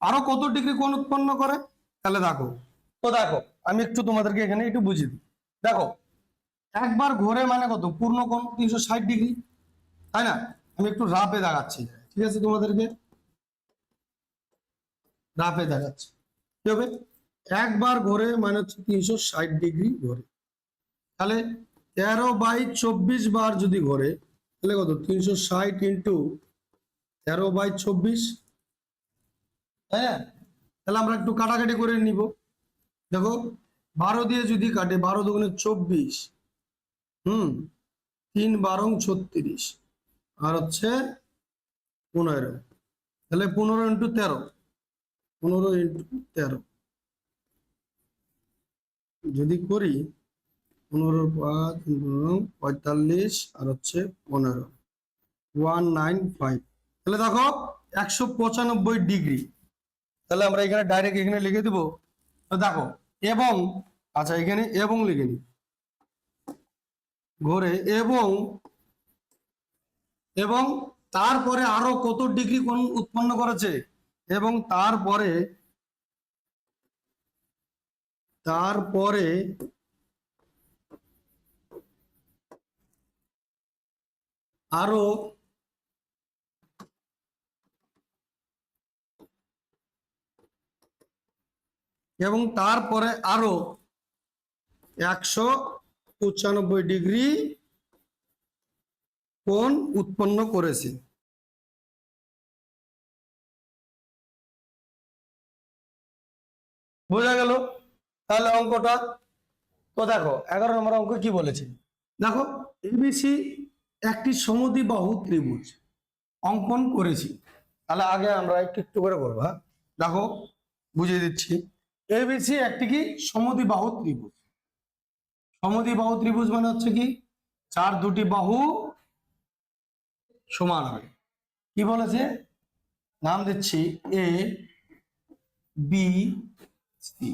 আরো কত ডিগ্রি কোণ উৎপন্ন করে। তাহলে দেখো আমি একটু তোমাদেরকে এখানে একটু বুঝিয়ে দিই। দেখো একবার ঘোরে মানে কত, পূর্ণ কোণ 360 ডিগ্রি, তাই না? আমি একটু রাফে দেখাচ্ছি, ঠিক আছে, তোমাদেরকে রাফে দেখাচ্ছি কি হবে। একবার ঘোরে মানে হচ্ছে 360 ডিগ্রি ঘোরে, তাহলে 13/24 বার যদি ঘোরে, তাহলে কত, 360 ইন্টু 13/24, তাই না? তাহলে আমরা একটু কাটাকাটি করে নিব। দেখো 12 দিয়ে যদি কাটে, 12 দুগুণে 24, 3 বারং 36, আর হচ্ছে 15, তাহলে 15 ইন্টু 13, 15 ইন্টু 13 যদি করি, 15 5 45 আর হচ্ছে 15, 195। তাহলে দেখো 195 ডিগ্রি। তাহলে আমরা এখানে ডাইরেক্ট এখানে লিখে দেবো। তো দেখো এবং, আচ্ছা এখানে এবং লিখে নি ঘরে, এবং এবং তারপরে আরো কত ডিগ্রি কোণ উৎপন্ন করেছে, এবং তারপরে তারপরে আরো এবং তারপরে আরো 195 ডিগ্রি কোণ উৎপন্ন করেছে। বোঝা গেল? তাহলে অঙ্কটা তো দেখো 11 নম্বর অঙ্ক কি বলেছে, দেখো এবিসি একটি সমদ্বিবাহু ত্রিভুজ অঙ্কন করেছি। তাহলে আগে আমরা একটু একটু করে করবো। হ্যাঁ দেখো বুঝিয়ে দিচ্ছি। এবিসি একটি কি সমদ্বিবাহু ত্রিভুজ। সমদ্বিবাহু ত্রিভুজ মানে হচ্ছে কি, যার দুটি বাহু সমান হয়। কি বলেছে, নাম দিচ্ছি এ বি সি।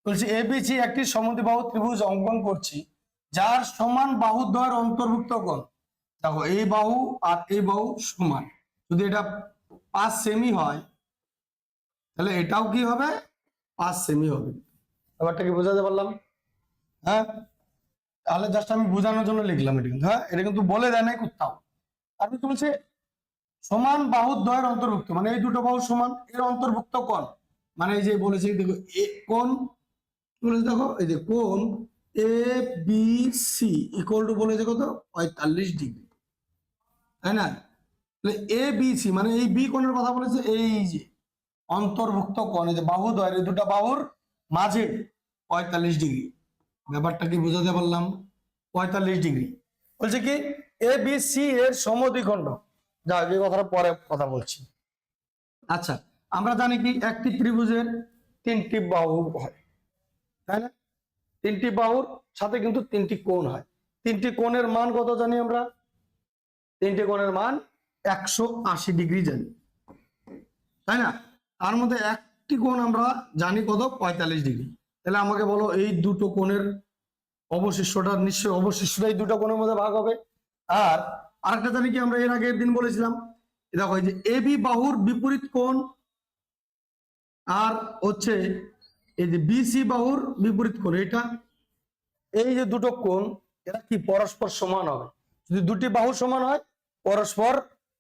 বলছে এবিসি একটি সমদ্বিবাহু ত্রিভুজ অঙ্কন করছি যার সমান বাহুদ্বয়ের অন্তর্ভুক্ত কোণ। দেখো এই বাহু আর এই বাহু সমান, যদি এটা 5 সেমি হয় তাহলে এটাও কি হবে, 5 সেমি হবে। ব্যাপারটা কি বোঝাতে পারলাম? হ্যাঁ, তাহলে জাস্ট আমি বোঝানোর জন্য লিখলাম এটা, কিন্তু হ্যাঁ এটা কিন্তু বলে দেয় নাই কোথাও। আর কি বলছে, সমান বাহুদ্বয়ের অন্তর্ভুক্ত, মানে এই দুটো বাহু সমান, এর অন্তর্ভুক্ত কোণ, মানে এই যে বলেছি দেখো কোণ বলেছে, দেখো এই যে কোণ A B C equal to বলেছে কত, 45 ডিগ্রি, তাই না? তাহলে এ বি সি মানে এই বি কোণের কথা বলেছে, এই যে অন্তর্ভুক্ত কোণ, এই যে বাহুদ্বয়ের এই দুটো বাহুর মাঝে 45 ডিগ্রি। ব্যাপারটা কি বোঝাতে পারলাম? 45 ডিগ্রি বলছে কি এ বি সি এর সমদ্বিখণ্ড। যা এই কথাটা পরে কথা বলছি। আচ্ছা আমরা জানি কি একটি ত্রিভুজের 3টি বাহু হয়, তাই না? 3টি বাহুর সাথে কিন্তু 3টি কোণ হয়। 3টি কোণের মান কত জানি আমরা? 3টি কোণের মান 180 ডিগ্রি জানি, তাই না? তার মধ্যে একটি কোণ আমরা জানি কত, 45 ডিগ্রি। তাহলে আমাকে বলো এই দুটো কোণের অবশিষ্টটা, নিশ্চয়ই অবশিষ্টটা এই দুটো কোণের মধ্যে ভাগ হবে। আর আরেকটা জানি কি, আমরা এর আগের দিন বলেছিলাম, দেখো এই যে এবি বাহুর বিপরীত কোণ আর হচ্ছে এই যে বিসি বাহুর বিপরীত কোণ, এটা এই যে দুটো কোণ এরা কি পরস্পর সমান হবে। যদি দুটি বাহু সমান হয় পরস্পর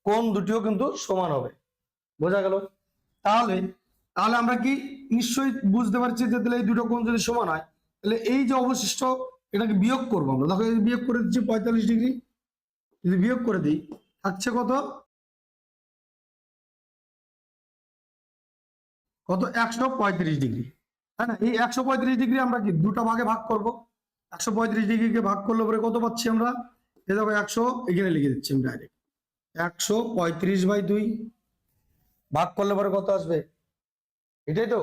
কোণ দুটিও কিন্তু সমান হবে। বোঝা গেল? তাহলে তাহলে আমরা কি নিশ্চয়ই বুঝতে পারছি যে তাহলে এই দুটো কোণ যদি সমান হয় তাহলে এই যে অবশিষ্ট এটাকে বিয়োগ করবো আমরা। দেখো বিয়োগ করে দিচ্ছি 45 ডিগ্রি, যদি বিয়োগ করে দিই থাকছে কত, কত 135 ডিগ্রি, তাই না? এই 135 ডিগ্রি আমরা কি দুটো ভাগে ভাগ করব। 135 ডিগ্রিকে ভাগ করলে পরে কত পাচ্ছি আমরা, এ দেখো 100, এখানে লিখে দিচ্ছি আমি ডাইরেক্ট 135/2 ভাগ করলে পরে কত আসবে, এটাই তো।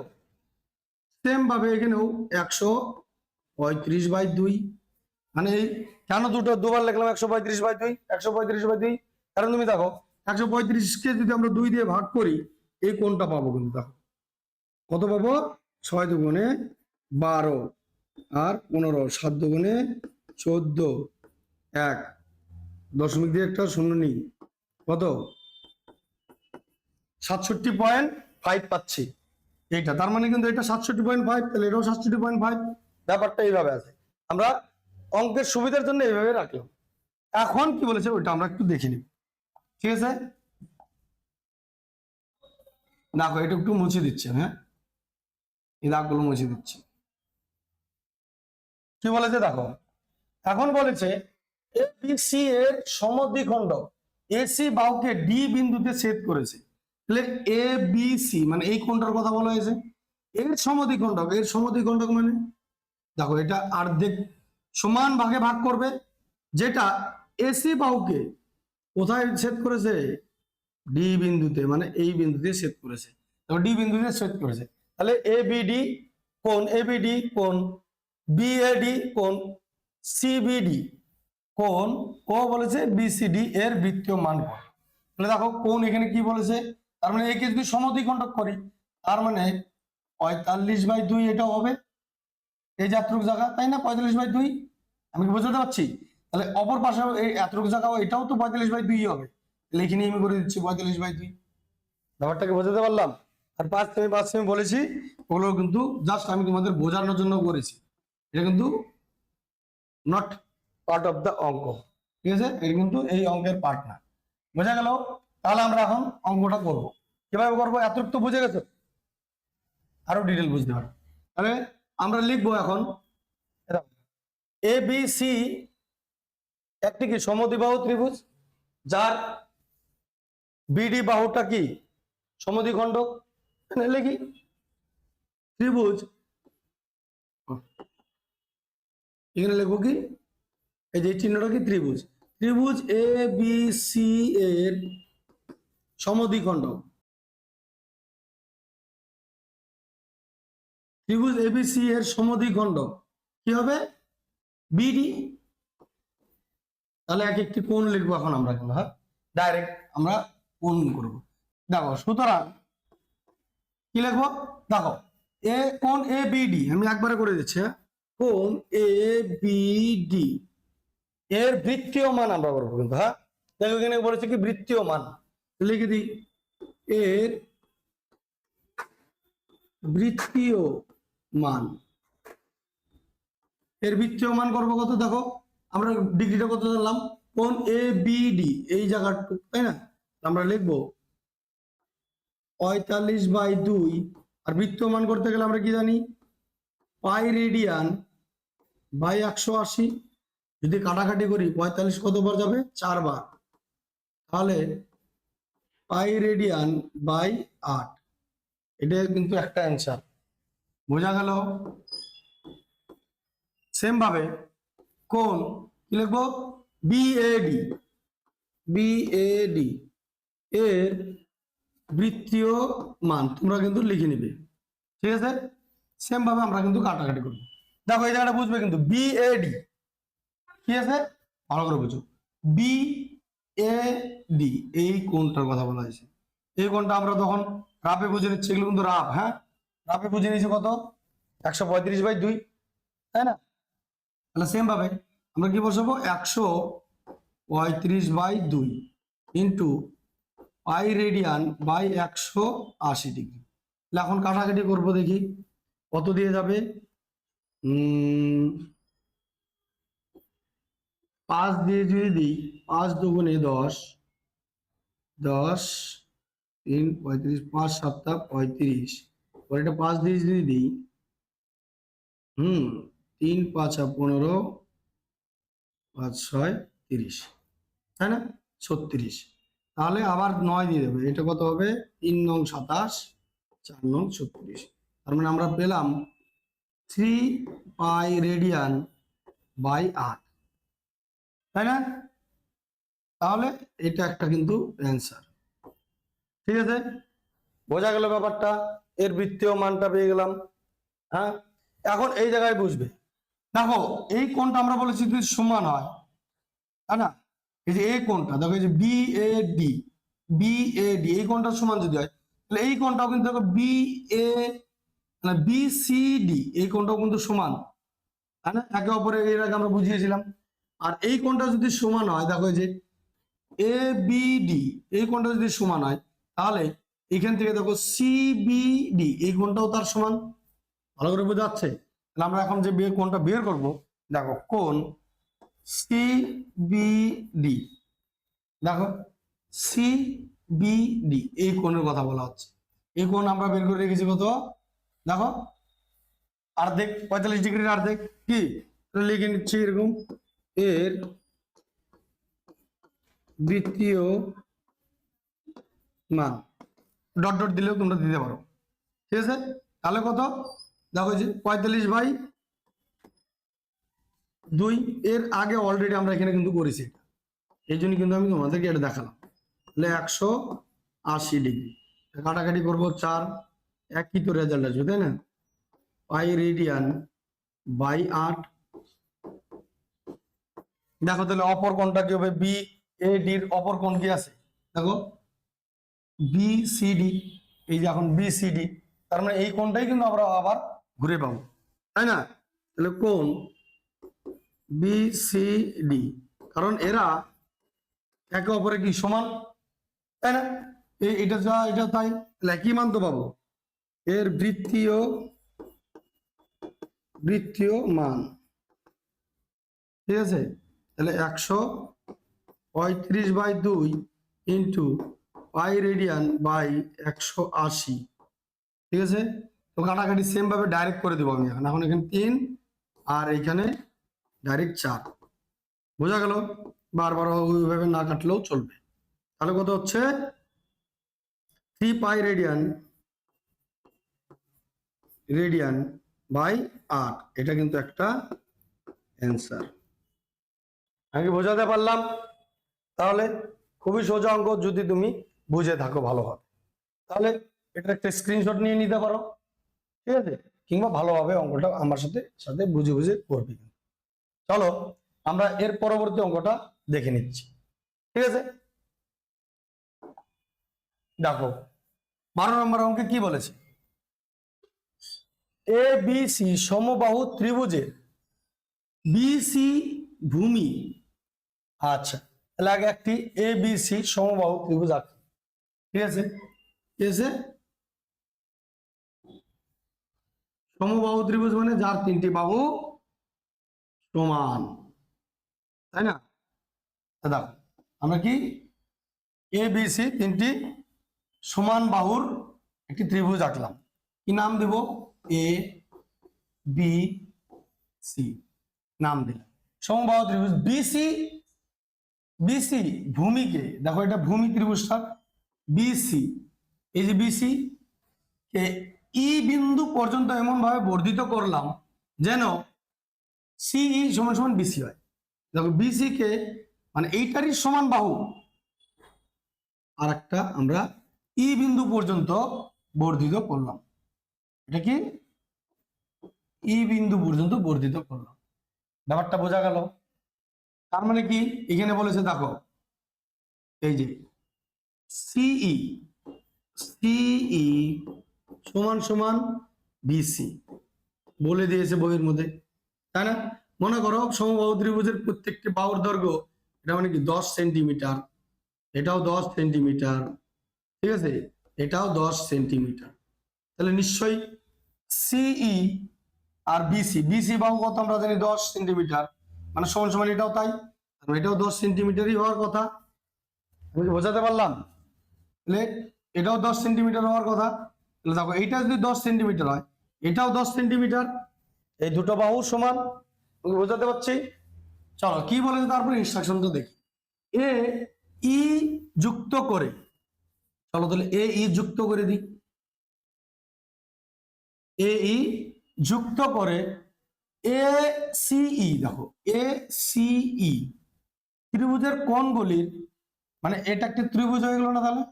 সেম ভাবে এখানেও 135/2, মানে এই কেন দুবার লিখলাম 135/2, 135/2, কারণ তুমি দেখো 135কে যদি আমরা 2 দিয়ে ভাগ করি এই কোণটা পাবো, কিন্তু দেখো কত পাবো, 6 দুগুণে 12 আর 15, 7 দুগুণে 14, 1 দশমিক দিয়ে একটা শূন্য নেই, কত 67.5 পাচ্ছি এইটা। তার মানে কিন্তু এটা 67.5, তাহলে এটাও 67.5। ব্যাপারটা এইভাবে আছে, আমরা অঙ্কের সুবিধার জন্য এইভাবে রাখলাম। এখন কি বলেছে ওইটা আমরা একটু দেখে নিই, ঠিক আছে? দেখো এটা একটু মুছে দিচ্ছে, হ্যাঁ এই দাগগুলো মুছে দিচ্ছি। কি বলেছে দেখো, এখন বলেছে এবিসি এর সমদ্বিখণ্ড এসি বাহুকে ডি বিন্দুতে ছেদ করেছে। তাহলে এ বি সি মানে এই কোণটার কথা বলা হয়েছে, এর সমদ্বিখণ্ড, এর সমদ্বিখণ্ড মানে দেখো এটা অর্ধেক সমান ভাগে ভাগ করবে, যেটা এসি বাহুকে কোথায় ছেদ করেছে, ডি বিন্দুতে মানে এই বিন্দুতে ছেদ করেছে, তারপর ডি বিন্দুতে ছেদ করেছে। তাহলে এবিডি কোণ, এবিডি কোণ, বিএডি কোণ, সিবিডি কোণ, ও বলেছে বিসিডি এর বৃত্তীয় মান কোণ। তাহলে দেখো কোণ এখানে কি বলেছে, তার মানে একে যদি সমদ্বিখণ্ডক করি, তার মানে 45/2 এটাও হবে, এই যে এতটুকু জায়গা, তাই না? 45/2 আমি কি বোঝাতে পারছি? তাহলে অপর পাশে এই এতটুকু জায়গাও এটাও তো 45/2 হবে, লিখে নিয়ে আমি করে দিচ্ছি 45/2। ব্যাপারটাকে বোঝাতে পারলাম? আর 5 সেমি বলেছি, ওগুলো কিন্তু জাস্ট আমি তোমাদের বোঝানোর জন্য করেছি, এটা কিন্তু নট পার্ট অফ দ্য অঙ্ক, ঠিক আছে? এটা কিন্তু এই অঙ্কের পার্ট না, বোঝা গেল? তাহলে আমরা এখন অঙ্কটা করব, কিভাবে করবো এতটুকু তো বুঝে গেছো, আরো ডিটেল বুঝতে পারো। তাহলে আমরা লিখবো এখন এ বি সি একটি কি সমদ্বিবাহু ত্রিভুজ, যার বিডি বাহুটা কি সমদ্বিখণ্ডক। লিখি ত্রিভুজ, এখানে লিখবো কি, এই যে চিহ্নটা কি ত্রিভুজ, ত্রিভুজ এ বি সি এর সমদ্বিখণ্ডক, ত্রিভুজ এবিসি এর সমদ্বিখণ্ডক কি হবে, বিডি। তাহলে এক একটি কোণ লিখবো এখন আমরা, কিন্তু হ্যাঁ ডাইরেক্ট আমরা কোণ করবো। দেখো সুতরাং কি লিখবো, দেখো এ কোণ এ বিডি, আমি একবারে করে দিচ্ছি, হ্যাঁ কোণ এ বিডি এর বৃত্তীয় মান আমরা করবো কিন্তু, হ্যাঁ দেখো এখানে বলেছে কি বৃত্তীয় মান, লিখে দিই এর বৃত্তীয় মান, এর বৃত্তীয় মান করবো কত, দেখো আমরা ডিগ্রিটা কত জানলাম, কোণ এ বিডি এই জায়গাটুকু, তাই না? আমরা লিখবো 45/2, আর বৃত্তীয় মান করতে গেলে আমরা কি জানি, পাই রেডিয়ান বাই 180। যদি কাটাকাটি করি 45 কতবার যাবে, 4 বার, তাহলে পাই রেডিয়ান বাই 8, এটা কিন্তু একটা অ্যান্সার, বোঝা গেল? সেম ভাবে কোণ কি লিখবো, বিএডি, বিএডি এর বৃত্তীয় মান তোমরা কিন্তু লিখে নিবে, ঠিক আছে? সেম ভাবে আমরা কিন্তু কাটাকাটি করবো। দেখো এই জায়গাটা বুঝবে কিন্তু, বিএডি কি আছে ভালো করে বুঝো, বিএডি এই কোণটার কথা বলা হয়েছে। এই কোণটা আমরা তখন রাফে বুঝে নিচ্ছি, এগুলো কিন্তু রাফ, হ্যাঁ রাফে বুঝে নিয়েছি কত, 135/2, তাই না? তাহলে সেম ভাবে আমরা কি বসাবো, 135/2 into pi radian by 180 degree. এখন কাটাকাটি করবো, দেখি কত দিয়ে যাবে, 5 দিয়ে যদি দিই, 5 দুগুণে 10, 10 3 35, 5 7 35, পরে এটা 5 দিয়ে যদি দিই, 3 5 15, 5 6 30, তাই না? 36, তাহলে আবার 9 দিয়ে দেবে, এটা কত হবে, 3 নং 27, 4 নং 36, তার মানে আমরা পেলাম 3 পাই রেডিয়ান বাই 8, তাই না? তাহলে এটা একটা কিন্তু অ্যান্সার, ঠিক আছে? বোঝা গেল ব্যাপারটা, এর বৃত্তীয় মানটা পেয়ে গেলাম। হ্যাঁ এখন এই জায়গায় বুঝবে, দেখো এই কোণটা আমরা বলেছি যদি সমান হয়, তাই না? এই যে এই কোণটা দেখো, এই যে বিএডি, বিএডি এই কোণটা সমান যদি হয়, তাহলে এই কোণটাও কিন্তু দেখো বিএ মানে বিসিডি এই কোণটাও কিন্তু সমান, তাই না? একে অপরের এর আগে আমরা বুঝিয়েছিলাম। আর এই কোণটা যদি সমান হয়, দেখো এই যে এ বিডি এই কোণটা যদি সমান হয়, তাহলে এখান থেকে দেখো সিবিডি এই কোণটাও তার সমান, ভালো করে বোঝা যাচ্ছে? তাহলে আমরা এখন যে কোণটা বের করব, দেখো কোণ সিবিডি, দেখো সিবিডি এই কোণের কথা বলা হচ্ছে, এই কোণ আমরা বের করে রেখেছি কত, দেখো অর্ধেক, 45 ডিগ্রির অর্ধেক, কি লিখে নিচ্ছি এরকম, এর বৃত্তীয় মান, ডট ডট দিলেও তোমরা দিতে পারো, ঠিক আছে? তাহলে কত, দেখো যে 45/2, এর আগে অলরেডি আমরা এখানে কিন্তু করেছি, এই জন্য কিন্তু আমি তোমাদেরকে এটা দেখালাম। তাহলে 80 ডিগ্রি। কাটাকাটি করবো 4, একই তো রেজাল্ট আসবে তাই না? Pi radian by 8। দেখো তাহলে অপর কোণটা কি হবে? বি এ ডির অপর কোণ কি আছে দেখো, বিসিডি। এই যে এখন বিসিডি, তার মানে এই কোণটাই কিন্তু আমরা আবার ঘুরে পাবো তাই না? তাহলে কোণ বিসিডি, কারণ এরা একে অপরে কি সমান তাই না? এটা যা এটা তাই, তাহলে একই মান তো পাবো। এর বৃত্তীয় মান, ঠিক আছে? তাহলে 135/2 ইন্টু পাই রেডিয়ান বাই 180, ঠিক আছে? তো কাটাকাটি সেম ভাবে ডাইরেক্ট করে দেবো আমি এখন এখানে 3 আর এইখানে ডাইরেক্ট 4। বোঝা গেল? বারবার ওইভাবে না কাটলেও চলবে। তাহলে কত হচ্ছে? 3 পাই রেডিয়ান বাই 8। এটা কিন্তু একটা অ্যান্সার। আমি বোঝাতে পারলাম? তাহলে খুবই সোজা অঙ্ক, যদি তুমি বুঝে থাকো ভালোভাবে তাহলে এটা একটা স্ক্রিনশট নিয়ে নিতে পারো, ঠিক আছে? কিংবা ভালোভাবে অঙ্কটা আমার সাথে বুঝে বুঝে করবে। চলো আমরা এর পরবর্তী অঙ্কটা দেখে নিচ্ছি, ঠিক আছে? দেখো 12 নম্বর অঙ্কে কি বলেছে? এ বি সি সমবাহু ত্রিভুজের বিসি ভূমি। আচ্ছা, তাহলে আগে একটি এ বি সি সমবাহু ত্রিভুজ আঁকি, ঠিক আছে? সমবাহু ত্রিভুজ মানে যার 3টি বাহু সমান, তাই না? দেখো আমরা কি এ বি সি 3টি সমান বাহুর একটি ত্রিভুজ আঁকলাম। কি নাম দেব? এ বি সি নাম দিলাম। সমবাহু ত্রিভুজ বিসি ভূমিকে, দেখো এটা ভূমি ত্রিভুজটা বিসি, এই যে বিসি কে ই বিন্দু পর্যন্ত এমন ভাবে বর্ধিত করলাম যেন সিই সমান সমান বিসি হয়। দেখো বিসি কে মানে এইটারই সমান বাহু আর একটা আমরা ই বিন্দু পর্যন্ত বর্ধিত করলাম। এটা কি? ই বিন্দু পর্যন্ত বর্ধিত করলাম। ব্যাপারটা বোঝা গেল? তার মানে কি এখানে বলেছে দেখো এই যে সিই সমান সমান বিসি বলে দিয়েছে বইয়ের মধ্যে, তাই না? মনে করো সমবাহু ত্রিভুজের প্রত্যেকটি বাহুর দৈর্ঘ্য এটা মানে কি 10 সেন্টিমিটার, এটাও 10 সেন্টিমিটার, ঠিক আছে? এটাও 10 সেন্টিমিটার। তাহলে নিশ্চয়ই সিই আর বিসি বাহু কত আমরা জানি 10 সেন্টিমিটার, মানে সমান সমান এটাও তাই, এটাও 10 সেন্টিমিটারই হওয়ার কথা। আমি বোঝাতে পারলাম? তাহলে এটাও 10 সেন্টিমিটার হওয়ার কথা। তাহলে দেখো এইটা যদি 10 সেন্টিমিটার হয়, এটাও 10 সেন্টিমিটার, এই দুটো বাহু সমান। বোঝাতে পারছি? চলো কি বলেছে তারপরে ইনস্ট্রাকশনটা দেখি। এ ই যুক্ত করে, চলো তাহলে এ ই যুক্ত করে দিই। এ ই যুক্ত করে এ সিই, দেখো এ সিই ত্রিভুজের কোণগুলির, মানে এটা একটা ত্রিভুজ হয়ে গেল না? তাহলে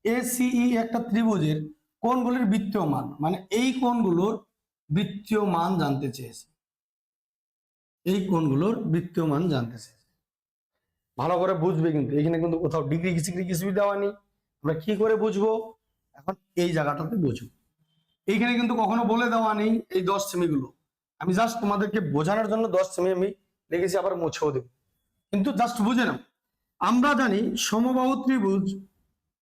এ সিই একটা ত্রিভুজের কোণগুলির বৃত্তীয় মান, মানে এই কোণগুলোর বৃত্তীয় মান জানতে চেয়েছে। এই কোণগুলোর বৃত্তীয় মান জানতে চেয়েছে। ভালো করে বুঝবে কিন্তু, এখানে কিন্তু কোথাও ডিগ্রি কিছুই দেওয়া নেই। আমরা কি করে বুঝবো? এখন এই জায়গাটাতে বুঝবো। এইখানে কিন্তু কখনো বলে দেওয়া নেই এই 10 সেমিগুলো। আমি জাস্ট তোমাদেরকে বোঝানোর জন্য 10 সেমি আমি লিখেছি, আবার মুছেও দেব, কিন্তু জাস্ট বুঝে নাও। আমরা জানি সমবাহু ত্রিভুজ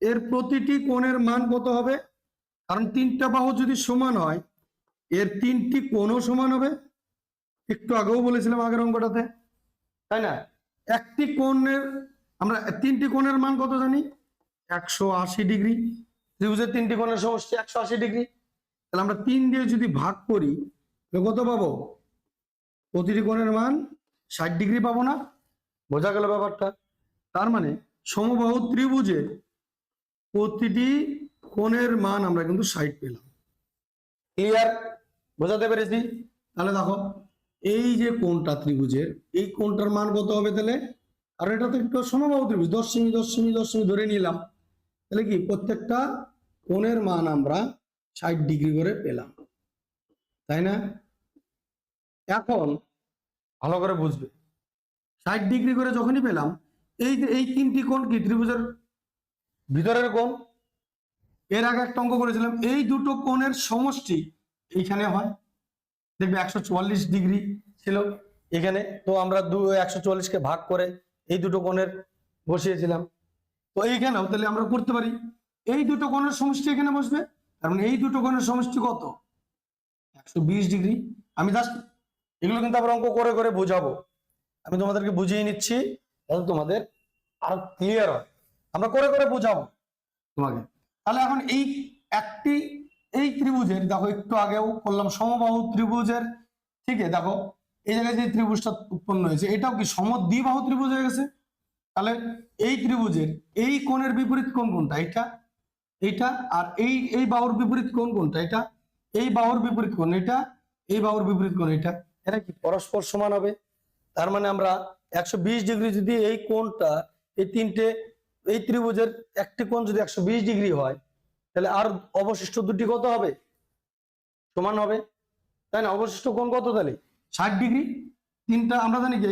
এর প্রতিটি কোণের মান কত হবে? কারণ 3টা বাহু যদি সমান হয় এর 3টি কোণও সমান হবে। একটু আগেও বলেছিলাম আগের অঙ্কটাতে, তাই না? একটি কোণের আমরা 3টি কোণের মান কত জানি? 180 ডিগ্রি। ত্রিভুজের 3টি কোণের সমষ্টি 180 ডিগ্রি। তাহলে আমরা 3 দিয়ে যদি ভাগ করি কত পাবো? প্রতিটি কোণের মান 60 ডিগ্রি পাবো না? বোঝা গেল ব্যাপারটা? তার মানে সমবাহু ত্রিভুজের প্রতিটি কোণের মান আমরা কিন্তু 60 পেলাম। ক্লিয়ার? বোঝাতে পেরেছি? তাহলে দেখো এই যে কোণটা ত্রিভুজের, এই কোণটার মান কত হবে তাহলে? আর এটা তো একটু সমবাহু ত্রিভুজ, 10 সেমি 10 সেমি 10 সেমি ধরে নিলাম। তাহলে কি প্রত্যেকটা কোণের মান আমরা 60 ডিগ্রি করে পেলাম, তাই না? এখন ভালো করে বুঝবে, 60 ডিগ্রি করে যখনই পেলাম, এই তিনটি কোণ কি ত্রিভুজের ভিতরের কোণ। এর আগে একটা অঙ্ক করেছিলাম, এই দুটো কোণের সমষ্টি এইখানে হয়, দেখবে 144 ডিগ্রি ছিল এখানে, তো আমরা 144 কে ভাগ করে এই দুটো কোণের বসিয়েছিলাম। তো এইখানেও তাহলে আমরা করতে পারি, এই দুটো কোণের সমষ্টি এখানে বসবে, তার মানে এই দুটো কোণের সমষ্টি কত? 120 ডিগ্রি। আমি জাস্ট এগুলো কিন্তু আবার অঙ্ক করে করে বোঝাবো, আমি তোমাদেরকে বুঝিয়ে নিচ্ছি তাহলে তোমাদের আরো ক্লিয়ার হয়, আমরা করে করে বোঝাবো তোমাকে। তাহলে এখন এই ত্রিভুজের দেখো, একটু আগেও করলাম সমবাহু ত্রিভুজের, ঠিক আছে? দেখো এই জায়গায় যে ত্রিভুজটা উৎপন্ন হয়েছে এটাও কি সমদ্বিবাহু ত্রিভুজ হয়ে গেছে। তাহলে এই ত্রিভুজের এই কোণের বিপরীত কোণ কোনটা? এইটা। আর এই বাহুর বিপরীত কোণ কোনটা? এটা। এই বাহুর বিপরীত কোণ এটা, এই বাহুর বিপরীত কোণ এটা। এরা কি পরস্পর সমান হবে? তার মানে আমরা 120 ডিগ্রি যদি এই কোণটা, এই ত্রিভুজের একটি কোণ যদি 120 ডিগ্রি হয়, তাহলে আর অবশিষ্ট দুটি কত হবে? সমান হবে, তাই না? অবশিষ্ট কোণ কত তাহলে? 60 ডিগ্রি। তিনটা আমরা জানি কি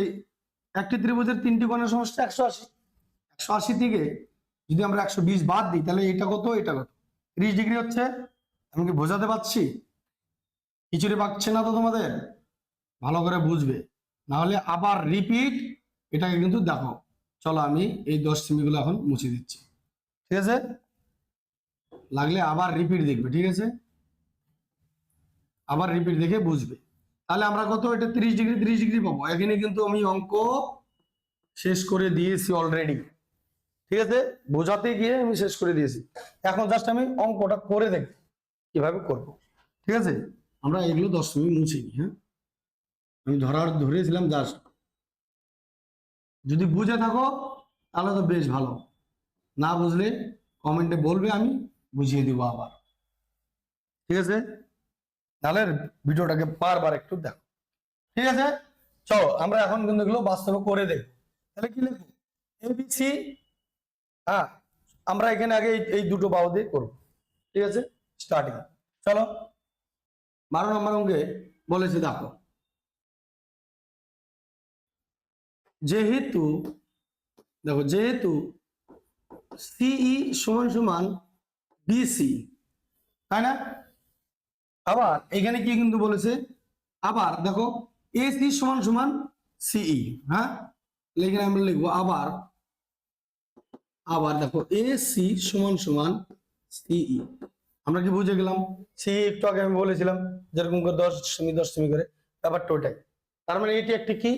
একটি ত্রিভুজের তিনটি কোণের সমষ্টি 180। 180 থেকে যদি আমরা 120 বাদ দিই তাহলে এটা কত, এটা কত? 30 ডিগ্রি হচ্ছে। আমি কি বোঝাতে পারছি? কিছুরে পাচ্ছে না তো তোমাদের? ভালো করে বুঝবে, না হলে আবার রিপিট। এটাকে কিন্তু দেখো, চলো আমি এই 10 সেমিগুলো এখন মুছে দিচ্ছি, ঠিক আছে? লাগলে আবার রিপিট দেখবে, ঠিক আছে? আবার রিপিট দেখে বুঝবে। তাহলে আমরা কত, এটা 30 ডিগ্রি 30 ডিগ্রি পাবো। এখানে কিন্তু আমি অঙ্ক শেষ করে দিয়েছি অলরেডি, ঠিক আছে? বোঝাতে গিয়ে আমি শেষ করে দিয়েছি, এখন জাস্ট আমি অঙ্কটা করে দেখি কিভাবে করব, ঠিক আছে? আমরা এগুলো 10 সেমি মুছে নিই। হ্যাঁ, আমি ধরেছিলাম জাস্ট, যদি বুঝে থাকো তাহলে তো বেশ ভালো, না বুঝলে কমেন্টে বলবে, আমি বুঝিয়ে দিব আবার, ঠিক আছে? তাহলে ভিডিওটাকে বারবার একটু দেখো, ঠিক আছে? চলো আমরা এখন কিন্তু এগুলো বাস্তবে করে দেখবো। তাহলে কি লিখবো? এবিসি। হ্যাঁ, আমরা এখানে আগে এই দুটো বাহু দিয়ে করবো, ঠিক আছে? স্টার্টিং। চলো 12 নম্বর অঙ্কে বলেছে, দেখো যেহেতু সিই সমান সমান বিসি, তাই না? আবার এখানে কি কিন্তু বলেছে, আবার দেখো এসি সমান সমান সিই। হ্যাঁ, এখানে আমরা লিখবো আবার দেখো এসি সমান সমান সিই। আমরা কি বুঝে গেলাম? সি একটু আগে আমি বলেছিলাম যেরকম করে 10 সেমি 10 সেমি করে, ব্যাপারটা ওটাই। তার মানে এটি একটি কি,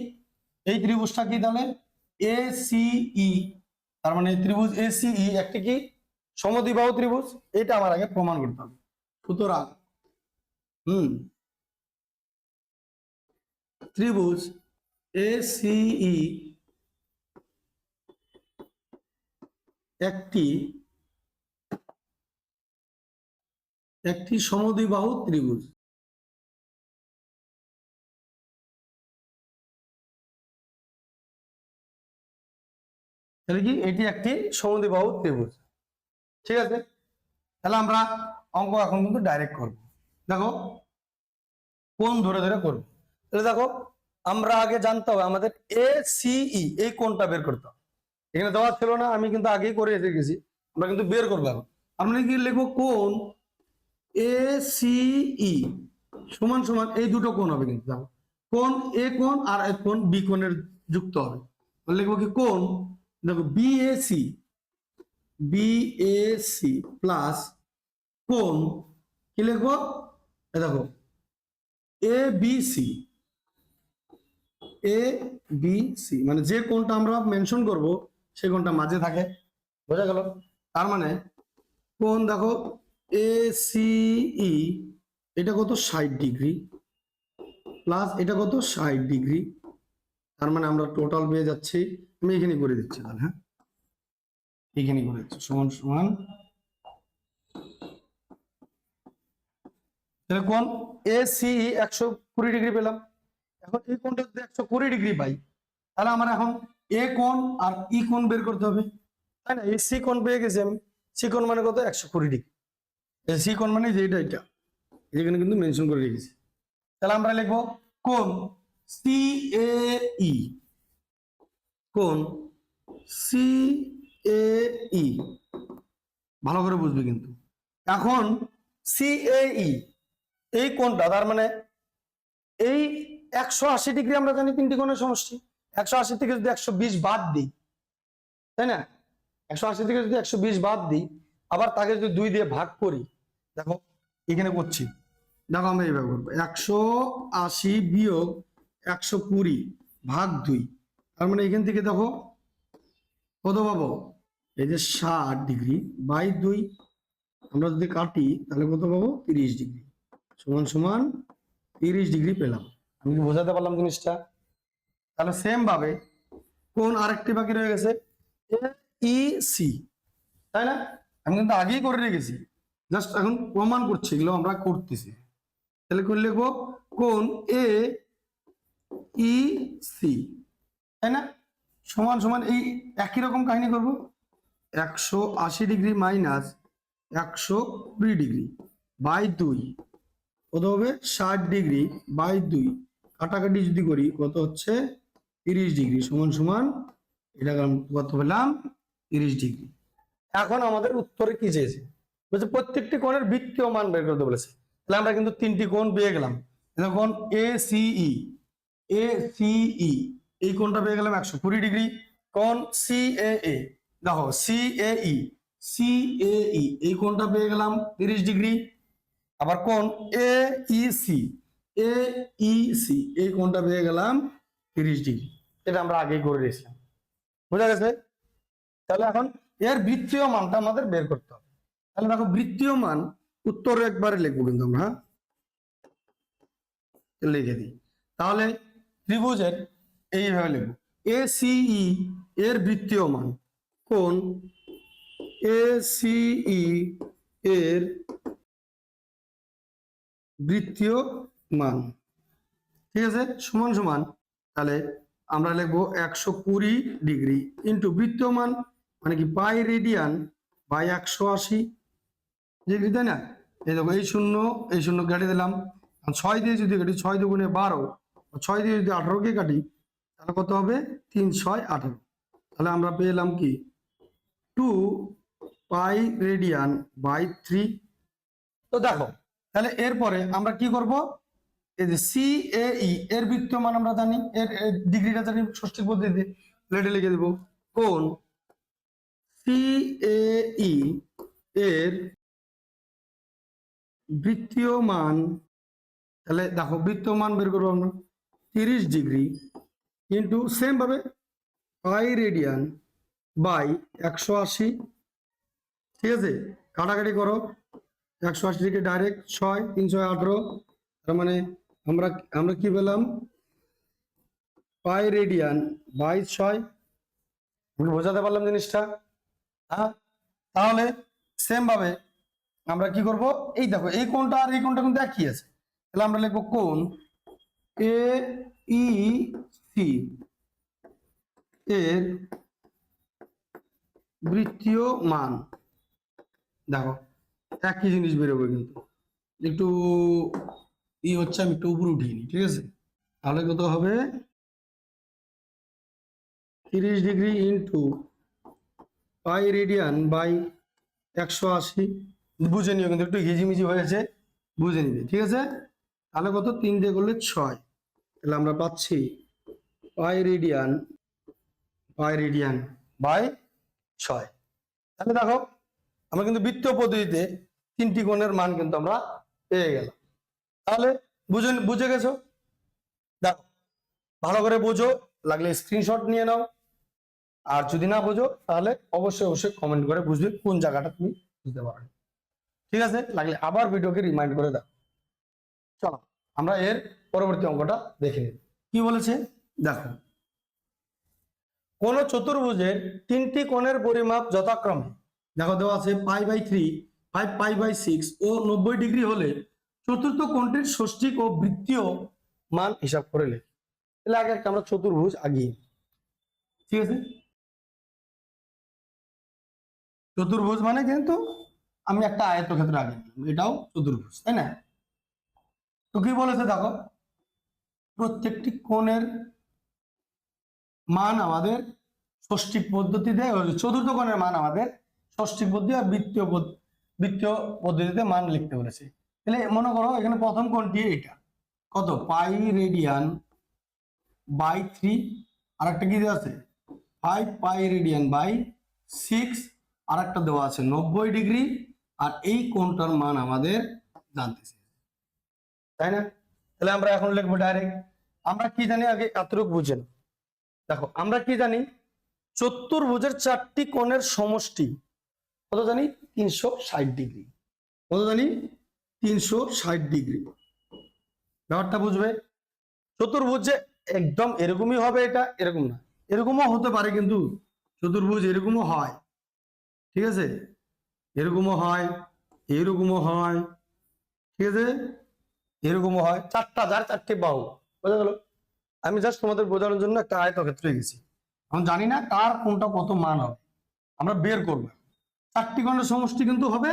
এই ত্রিভুজটা কি তাহলে এসিই, তার মানে ত্রিভুজ এসিই একটি কি সমদ্বিবাহু ত্রিভুজ। এটা আমার আগে প্রমাণ করতে হবে। সুতরাং ত্রিভুজ এসিই একটি সমদ্বিবাহু ত্রিভুজ। তাহলে কি এটি একটি সমদ্বিবাহু ত্রিভুজ, ঠিক আছে? তাহলে আমরা অঙ্ক এখন কিন্তু ডাইরেক্ট করব। দেখো কোণ ধরে ধরে করব। তাহলে দেখো আমরা আগে জানতে হবে আমাদের এসিই এই কোণটা বের করতে হবে। এখানে দেওয়া ছিল না, আমি কিন্তু আগেই করে এসে গেছি, আমরা কিন্তু বের করবো এখন। আমরা কি লিখবো? কোণ এসিই সমান সমান এই দুটো কোণ হবে, কিন্তু দেখো কোণ এ কোণ আর এক কোণ বি কোণের যুক্ত হবে। লিখবো কি কোণ, দেখো বিএসি প্লাস কোণ কি লিখবো? দেখো এবিসি, মানে যে কোণটা আমরা মেনশন করব সেই কোণটা মাঝে থাকে, বোঝা গেল? তার মানে কোণ দেখো এসিই, এটা কত 60 ডিগ্রি প্লাস এটা কত 60 ডিগ্রি, তার মানে আমরা টোটাল পেয়ে যাচ্ছি, আমি এখানে করে দিচ্ছি তাহলে। হ্যাঁ, এখানে করে দিচ্ছি সমান সমান, তাহলে কোণ এসিই 120 ডিগ্রি পেলাম। এখন এই কোণটা যদি 120 ডিগ্রি পাই, তাহলে আমার এখন এ কোণ আর ই কোণ বের করতে হবে, তাই না? এসি কোণ পেয়ে গেছি আমি, সি কোণ মানে কত 120 ডিগ্রি। সি কোণ মানে যেটা এটা এখানে কিন্তু মেনশন করে রেখেছি। তাহলে আমরা লিখবো কোণ সি এ ই, কোণ সি এ ই, ভালো করে বুঝবে কিন্তু। এখন সি এ ই এই কোণটা, তার মানে এই 180 ডিগ্রি আমরা জানি তিনটি কোণের সমষ্টি। 180 থেকে যদি 120 বাদ দিই, তাই না, 180 থেকে যদি 120 বাদ দিই, আবার তাকে যদি 2 দিয়ে ভাগ করি, দেখো এখানে করছি, দেখো আমরা এইভাবে করবো 180 বিয়োগ 120 ভাগ 2, তার মানে এখান থেকে দেখো কত পাবো, এই যে 60 ডিগ্রি বাই 2, আমরা যদি কাটি তাহলে কত পাবো 30 ডিগ্রি, সমান সমান 30 ডিগ্রি পেলাম। আমি কি বোঝাতে পারলাম জিনিসটা? তাহলে সেম ভাবে কোন আরেকটি বাকি রয়ে গেছে ই সি, তাই না, আমি কিন্তু আগেই করে রেখেছি, জাস্ট এখন প্রমাণ করছি, এগুলো আমরা করতেছি। তাহলে করে লিখবো কোন এ ই সি, তাই না, সমান সমান এই একই রকম কাহিনী করব, 180 ডিগ্রি মাইনাস 120 ডিগ্রি বাই 2 কত হবে 60 ডিগ্রি বাই 2, কাটাকাটি যদি করি কত হচ্ছে 30 ডিগ্রি, সমান সমান এটা কত পেলাম 30 ডিগ্রি। এখন আমাদের উত্তরে কি চেয়েছে, বলছে প্রত্যেকটি কোণের বৃত্তীয় মান বের করতে বলেছে। তাহলে আমরা কিন্তু তিনটি কোণ পেয়ে গেলাম। কোণ এ সিই, এ সিই এই কোণটা পেয়ে গেলাম 120 ডিগ্রি। কোণ সি এ এ, দেখো সি এ ই, সি এ ই এই কোণটা পেয়ে গেলাম 30 ডিগ্রি। আবার কোণ এ ই সি, এ ই সি এই কোণটা পেয়ে গেলাম 30 ডিগ্রি। এটা আমরা আগেই করে দিয়েছিলাম, বুঝা গেছে? তাহলে এখন এর বৃত্তীয় মানটা আমাদের বের করতে হবে। তাহলে দেখো বৃত্তীয় মান উত্তরে একবারে লিখবো কিন্তু আমরা, লিখে দিই। তাহলে ত্রিভুজের এইভাবে লিখবো এ সিই এর বৃত্তীয় মান, কোণ এ সিই এর বৃত্তীয় মান, ঠিক আছে, সমান সমান তাহলে আমরা লিখবো 120 ডিগ্রি ইন্টু বৃত্তীয় মান মানে কি পাই রেডিয়ান বাই 180 ডিগ্রি, তাই না। এই দেখো এই শূন্য কেটে দিলাম, 6 দিয়ে যদি কাটি 6 দুগুণে 12, 6 দিয়ে যদি 18কে কাটি তাহলে কত হবে 3 6 18, তাহলে আমরা পেলাম কি 2 পাই রেডিয়ান বাই 3। তো দেখো তাহলে এরপরে আমরা কি করব, এই যে সি এ ই এর বৃত্তীয় মান আমরা জানি, এর ডিগ্রিটা জানি ষষ্ঠী পদ্ধতিতে, লেটে লিখে দেব কোণ সি এ ই এর বৃত্তীয় মান, তাহলে দেখো বৃত্তীয় মান বের করবো আমরা 30 ডিগ্রি ইন্টু সেম ভাবে পাই রেডিয়ান বাই 180, ঠিক আছে, কাটাকাটি করো 180 থেকে ডাইরেক্ট 6 3 6 18, তার মানে আমরা আমরা কি পেলাম পাই রেডিয়ান বাই 6। আমি বোঝাতে পারলাম জিনিসটা? হ্যাঁ, তাহলে সেম ভাবে আমরা কি করব, এই দেখো এই কোণটা আর এই কোণটা কিন্তু একই আছে, তাহলে আমরা লিখবো কোণ এ ই সি এর বৃত্তীয় মান, দেখো একই জিনিস বেরোবে কিন্তু একটু হচ্ছে, আমি একটু উপরে উঠিয়ে নিই, ঠিক আছে, তাহলে কত হবে 30 degree into pi radian by 180, বুঝে নিও কিন্তু একটু হিজিমিজি হয়েছে, বুঝে নিবে, ঠিক আছে। তাহলে কত 3 দিয়ে করলে 6, তাহলে আমরা পাচ্ছি পাই রেডিয়ান বাই 6। তাহলে দেখো আমরা কিন্তু বৃত্তীয় পদ্ধতিতে তিনটি কোণের মান কিন্তু আমরা পেয়ে গেলাম। তাহলে বুঝে গেছো? দেখো ভালো করে বোঝো, লাগলে স্ক্রিনশট নিয়ে নাও, আর যদি না বোঝো তাহলে অবশ্যই কমেন্ট করে বুঝবে কোন জায়গাটা তুমি বুঝতে পারো, ঠিক আছে, লাগলে আবার ভিডিওকে রিমাইন্ড করে দাও। চলো আমরা এর পরবর্তী অঙ্কটা দেখে নিই কি বলেছে। দেখো কোন চতুর্ভুজের তিনটি কোণের পরিমাপ যথাক্রমে, দেখো দেওয়া আছে পাই বাই 3, 5 পাই বাই 6 ও 90 ডিগ্রি হলে চতুর্থ কোণটির ষষ্ঠিক ও বৃত্তীয় মান হিসাব করে লেখ। তাহলে আগে একটা আমরা চতুর্ভুজ আগিয়ে, ঠিক আছে। চতুর্ভুজ মানে কিন্তু আমি একটা আয়তক্ষেত্র আগে নিলাম, এটাও চতুর্ভুজ, তাই না? তো কি বলেছে দেখো, প্রত্যেকটি কোণের মান আমাদের ষষ্ঠিক পদ্ধতিতে, চতুর্থ কোণের মান আমাদের ষষ্ঠিক পদ্ধতি আর বৃত্তীয় পদ্ধতিতে মান লিখতে বলেছে। তাহলে মনে করো এখানে প্রথম কোণটি এটা কত, পাই রেডিয়ান বাই 3, আর একটা কি দেওয়া আছে 5 পাই রেডিয়ান বাই 6, আর একটা দেওয়া আছে 90 ডিগ্রি, আর এই কোণটার মান আমাদের জানতে চাই, তাই না? তাহলে আমরা এখন লিখবো ডাইরেক্ট। আমরা কি জানি আগে এতটুকু বুঝে নাও। দেখো আমরা কি জানি, চতুর্ভুজের 4টি কোণের সমষ্টি কত জানি, 360 ডিগ্রি। কত জানি, 360 ডিগ্রি। ব্যাপারটা বুঝবে, চতুর্ভুজ যে একদম এরকমই হবে এটা এরকম না, এরকমও হতে পারে, কিন্তু চতুর্ভুজ এরকমও হয়, ঠিক আছে, এরকমও হয়, এরকমও হয়, ঠিক আছে, এরকমও হয়, 4টি বাহু, বোঝা গেল? আমি জাস্ট তোমাদের বোঝানোর জন্য একটা আয়তক্ষেত্রে গেছি, এখন জানি না কার কোনটা কত মান হবে, আমরা বের করবো। 4টি কোণের সমষ্টি কিন্তু হবে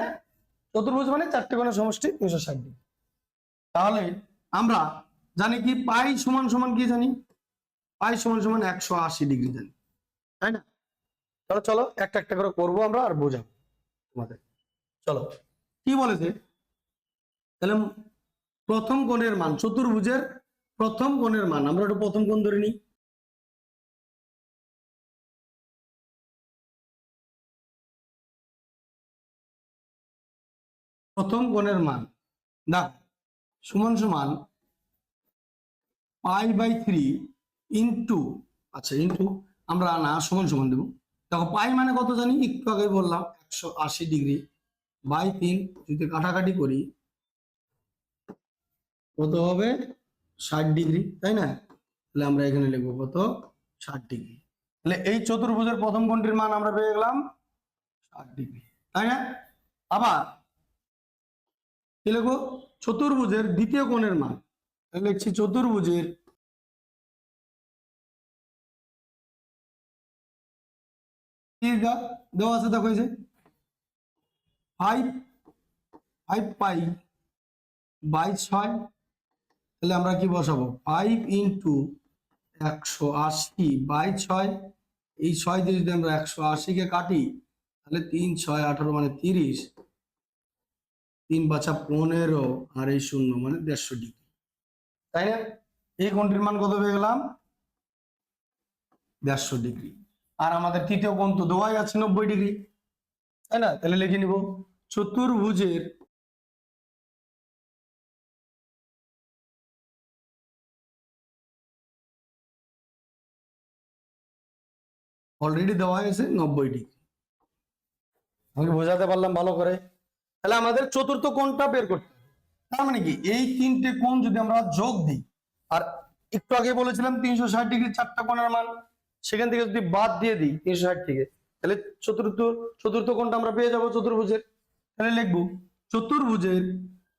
চতুর্ভুজ মানে 4টি কোণের সমষ্টি 360 ডিগ্রি। তাহলে আমরা জানি কি পাই সমান সমান কি জানি, পাই সমান সমান 180 ডিগ্রি জানি, তাই না? তাহলে চলো একটা একটা করে করবো আমরা আর বোঝাবো তোমাদের। চলো কি বলেছে, তাহলে প্রথম কোণের মান, চতুর্ভুজের প্রথম কোণের মান, আমরা একটু প্রথম কোণ ধরে নিই। প্রথম কোণের মান না সমান সমান পাই বাই 3 ইন্টু, আচ্ছা ইন্টু আমরা না সমান সমান দেবো। দেখো পাই মানে কত জানি, একটু আগে বললাম 180 ডিগ্রি বাই 3, যদি কাটাকাটি করি কত হবে 60 ডিগ্রি, তাই না? তাহলে আমরা এখানে লিখবো কত, 60 ডিগ্রি। তাহলে এই চতুর্ভুজের প্রথম কোণটির মান আমরা পেয়ে গেলাম 60 ডিগ্রি, তাই না? আবার কি লিখবো, চতুর্ভুজের দ্বিতীয় কোণের মান, লিখছি চতুর্ভুজের দেওয়া আছে, দেখো এই যে 5 পাই বাই 6, তাহলে আমরা কি বসাবো 5 ইন্টু 180 বাই 6, এই 6 দিয়ে যদি আমরা 180 কে কাটি তাহলে 3 6 18 মানে 30, 3 বাছা 15, আর এই 0 মানে 150 ডিগ্রি, তাই না? এই কোণটির মান কত পেয়ে গেলাম, 150 ডিগ্রি। আর আমাদের তৃতীয় কোণ তো দেওয়াই আছে 90 ডিগ্রি, তাই না? তাহলে লিখে নিব চতুর্ভুজের অলরেডি দেওয়া হয়েছে 90 ডিগ্রি। আমি বোঝাতে পারলাম ভালো করে? তাহলে আমাদের চতুর্থ কোণটা বের করতে হবে। তার মানে কি, এই 3টে কোণ যদি আমরা যোগ দিই, আর একটু আগে বলেছিলাম 360 ডিগ্রি 4টা কোণের মান, সেখান থেকে যদি বাদ দিয়ে দিই 360 থেকে, তাহলে চতুর্থ কোণটা আমরা পেয়ে যাব চতুর্ভুজের। তাহলে লিখবো চতুর্ভুজের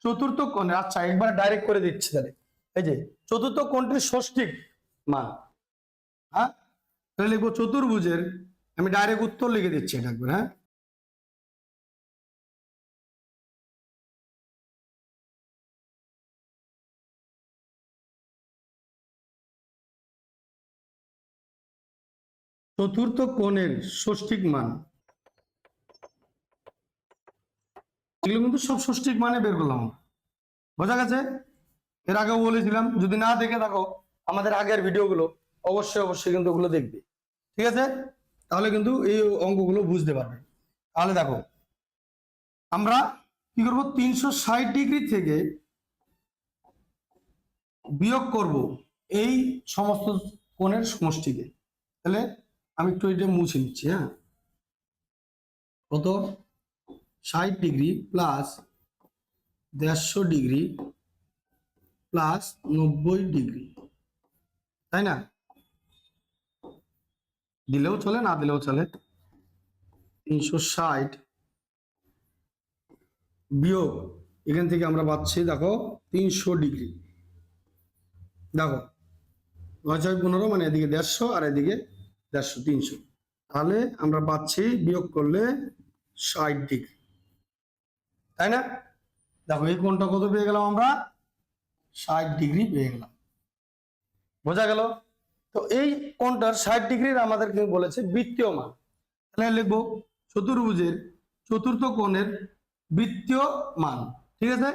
চতুর্থ কোণে, আচ্ছা একবার ডাইরেক্ট করে দিচ্ছি, তাহলে এই যে চতুর্থ কোণটির ষষ্ঠিক মান, হ্যাঁ, তাহলে লিখবো চতুর্ভুজের, আমি ডাইরেক্ট উত্তর লিখে দিচ্ছি এটা একবার, হ্যাঁ, চতুর্থ কোণের ষষ্ঠিক মান, এগুলো কিন্তু সব ষষ্ঠিক মানে বের করলাম, বোঝা গেছে? এর আগেও বলেছিলাম, যদি না দেখে থাকো আমাদের আগের ভিডিওগুলো অবশ্যই কিন্তু ওগুলো দেখবে, ঠিক আছে? তাহলে কিন্তু এই অঙ্কগুলো বুঝতে পারবে। তাহলে দেখো আমরা কি করবো, 360 ডিগ্রি থেকে বিয়োগ করব এই সমস্ত কোণের সমষ্টিকে। তাহলে আমি একটু এটা মুছে নিচ্ছি, হ্যাঁ, কত 60 degree plus 150 degree plus 90 degree, তাই না? দিলেও চলে না দিলেও চলে। 360 বিয়োগ এখান থেকে আমরা পাচ্ছি দেখো 300 ডিগ্রি, দেখো 9 15 মানে এদিকে 150 আর এদিকে 150 300, তাহলে আমরা পাচ্ছি বিয়োগ করলে 60 ডিগ্রি, তাই না? দেখো এই কোণটা কত পেয়ে গেলাম আমরা, 60 ডিগ্রি পেয়ে গেলাম। বোঝা গেল? তো এই কোণটার 60 ডিগ্রির আমাদেরকে বলেছে বৃত্তীয় মান। তাহলে লিখবো চতুর্ভুজের চতুর্থ কোণের বৃত্তীয় মান। ঠিক আছে,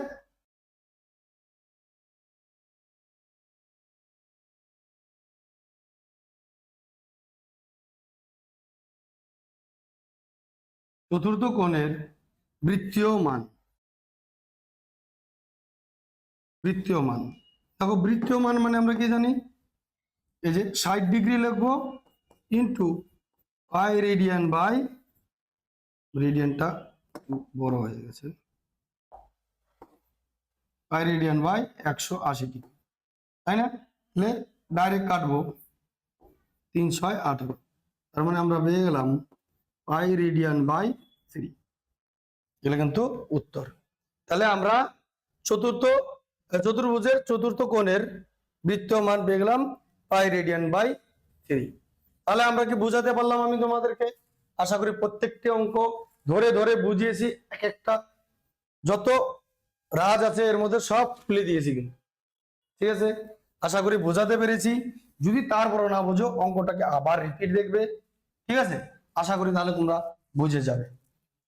চতুর্থ কোণের বৃত্তীয় মান। বৃত্তীয় মান, দেখো বৃত্তীয় মান মানে আমরা কি জানি, এই যে 60 ডিগ্রি লিখবো ইন্টু পাই রেডিয়ান বাই, রেডিয়ানটা বড় হয়ে গেছে, পাই রেডিয়ান বাই 180 ডিগ্রি, তাই না? তাহলে ডাইরেক্ট কাটবো, 3 6 18, তার মানে আমরা পেয়ে গেলাম পাই রেডিয়ান বাই 3। এটা কিন্তু উত্তর। তাহলে আমরা চতুর্ভুজের চতুর্থ কোণের বৃত্তীয় মান পেয়ে গেলাম পাই রেডিয়ান বাই 3। তাহলে আমরা কি বুঝাতে পারলাম আমি তোমাদেরকে? আশা করি প্রত্যেকটি অঙ্ক ধরে ধরে বুঝিয়েছি, এক একটা যত রাজ আছে এর মধ্যে সব খুলে দিয়েছি কিন্তু। ঠিক আছে, আশা করি বোঝাতে পেরেছি। যদি তারপর না বোঝো অঙ্কটাকে আবার রিপিট দেখবে। ঠিক আছে, আশা করি তাহলে তোমরা বুঝে যাবে।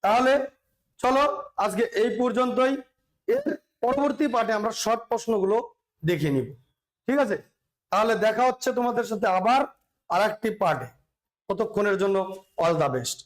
তাহলে চলো আজকে এই পর্যন্তই। এর পরবর্তী পার্টে আমরা শর্ট প্রশ্নগুলো দেখে নিব। ঠিক আছে, তাহলে দেখা হচ্ছে তোমাদের সাথে আবার আরেকটি পার্টে। ততক্ষণের জন্য অল দা বেস্ট।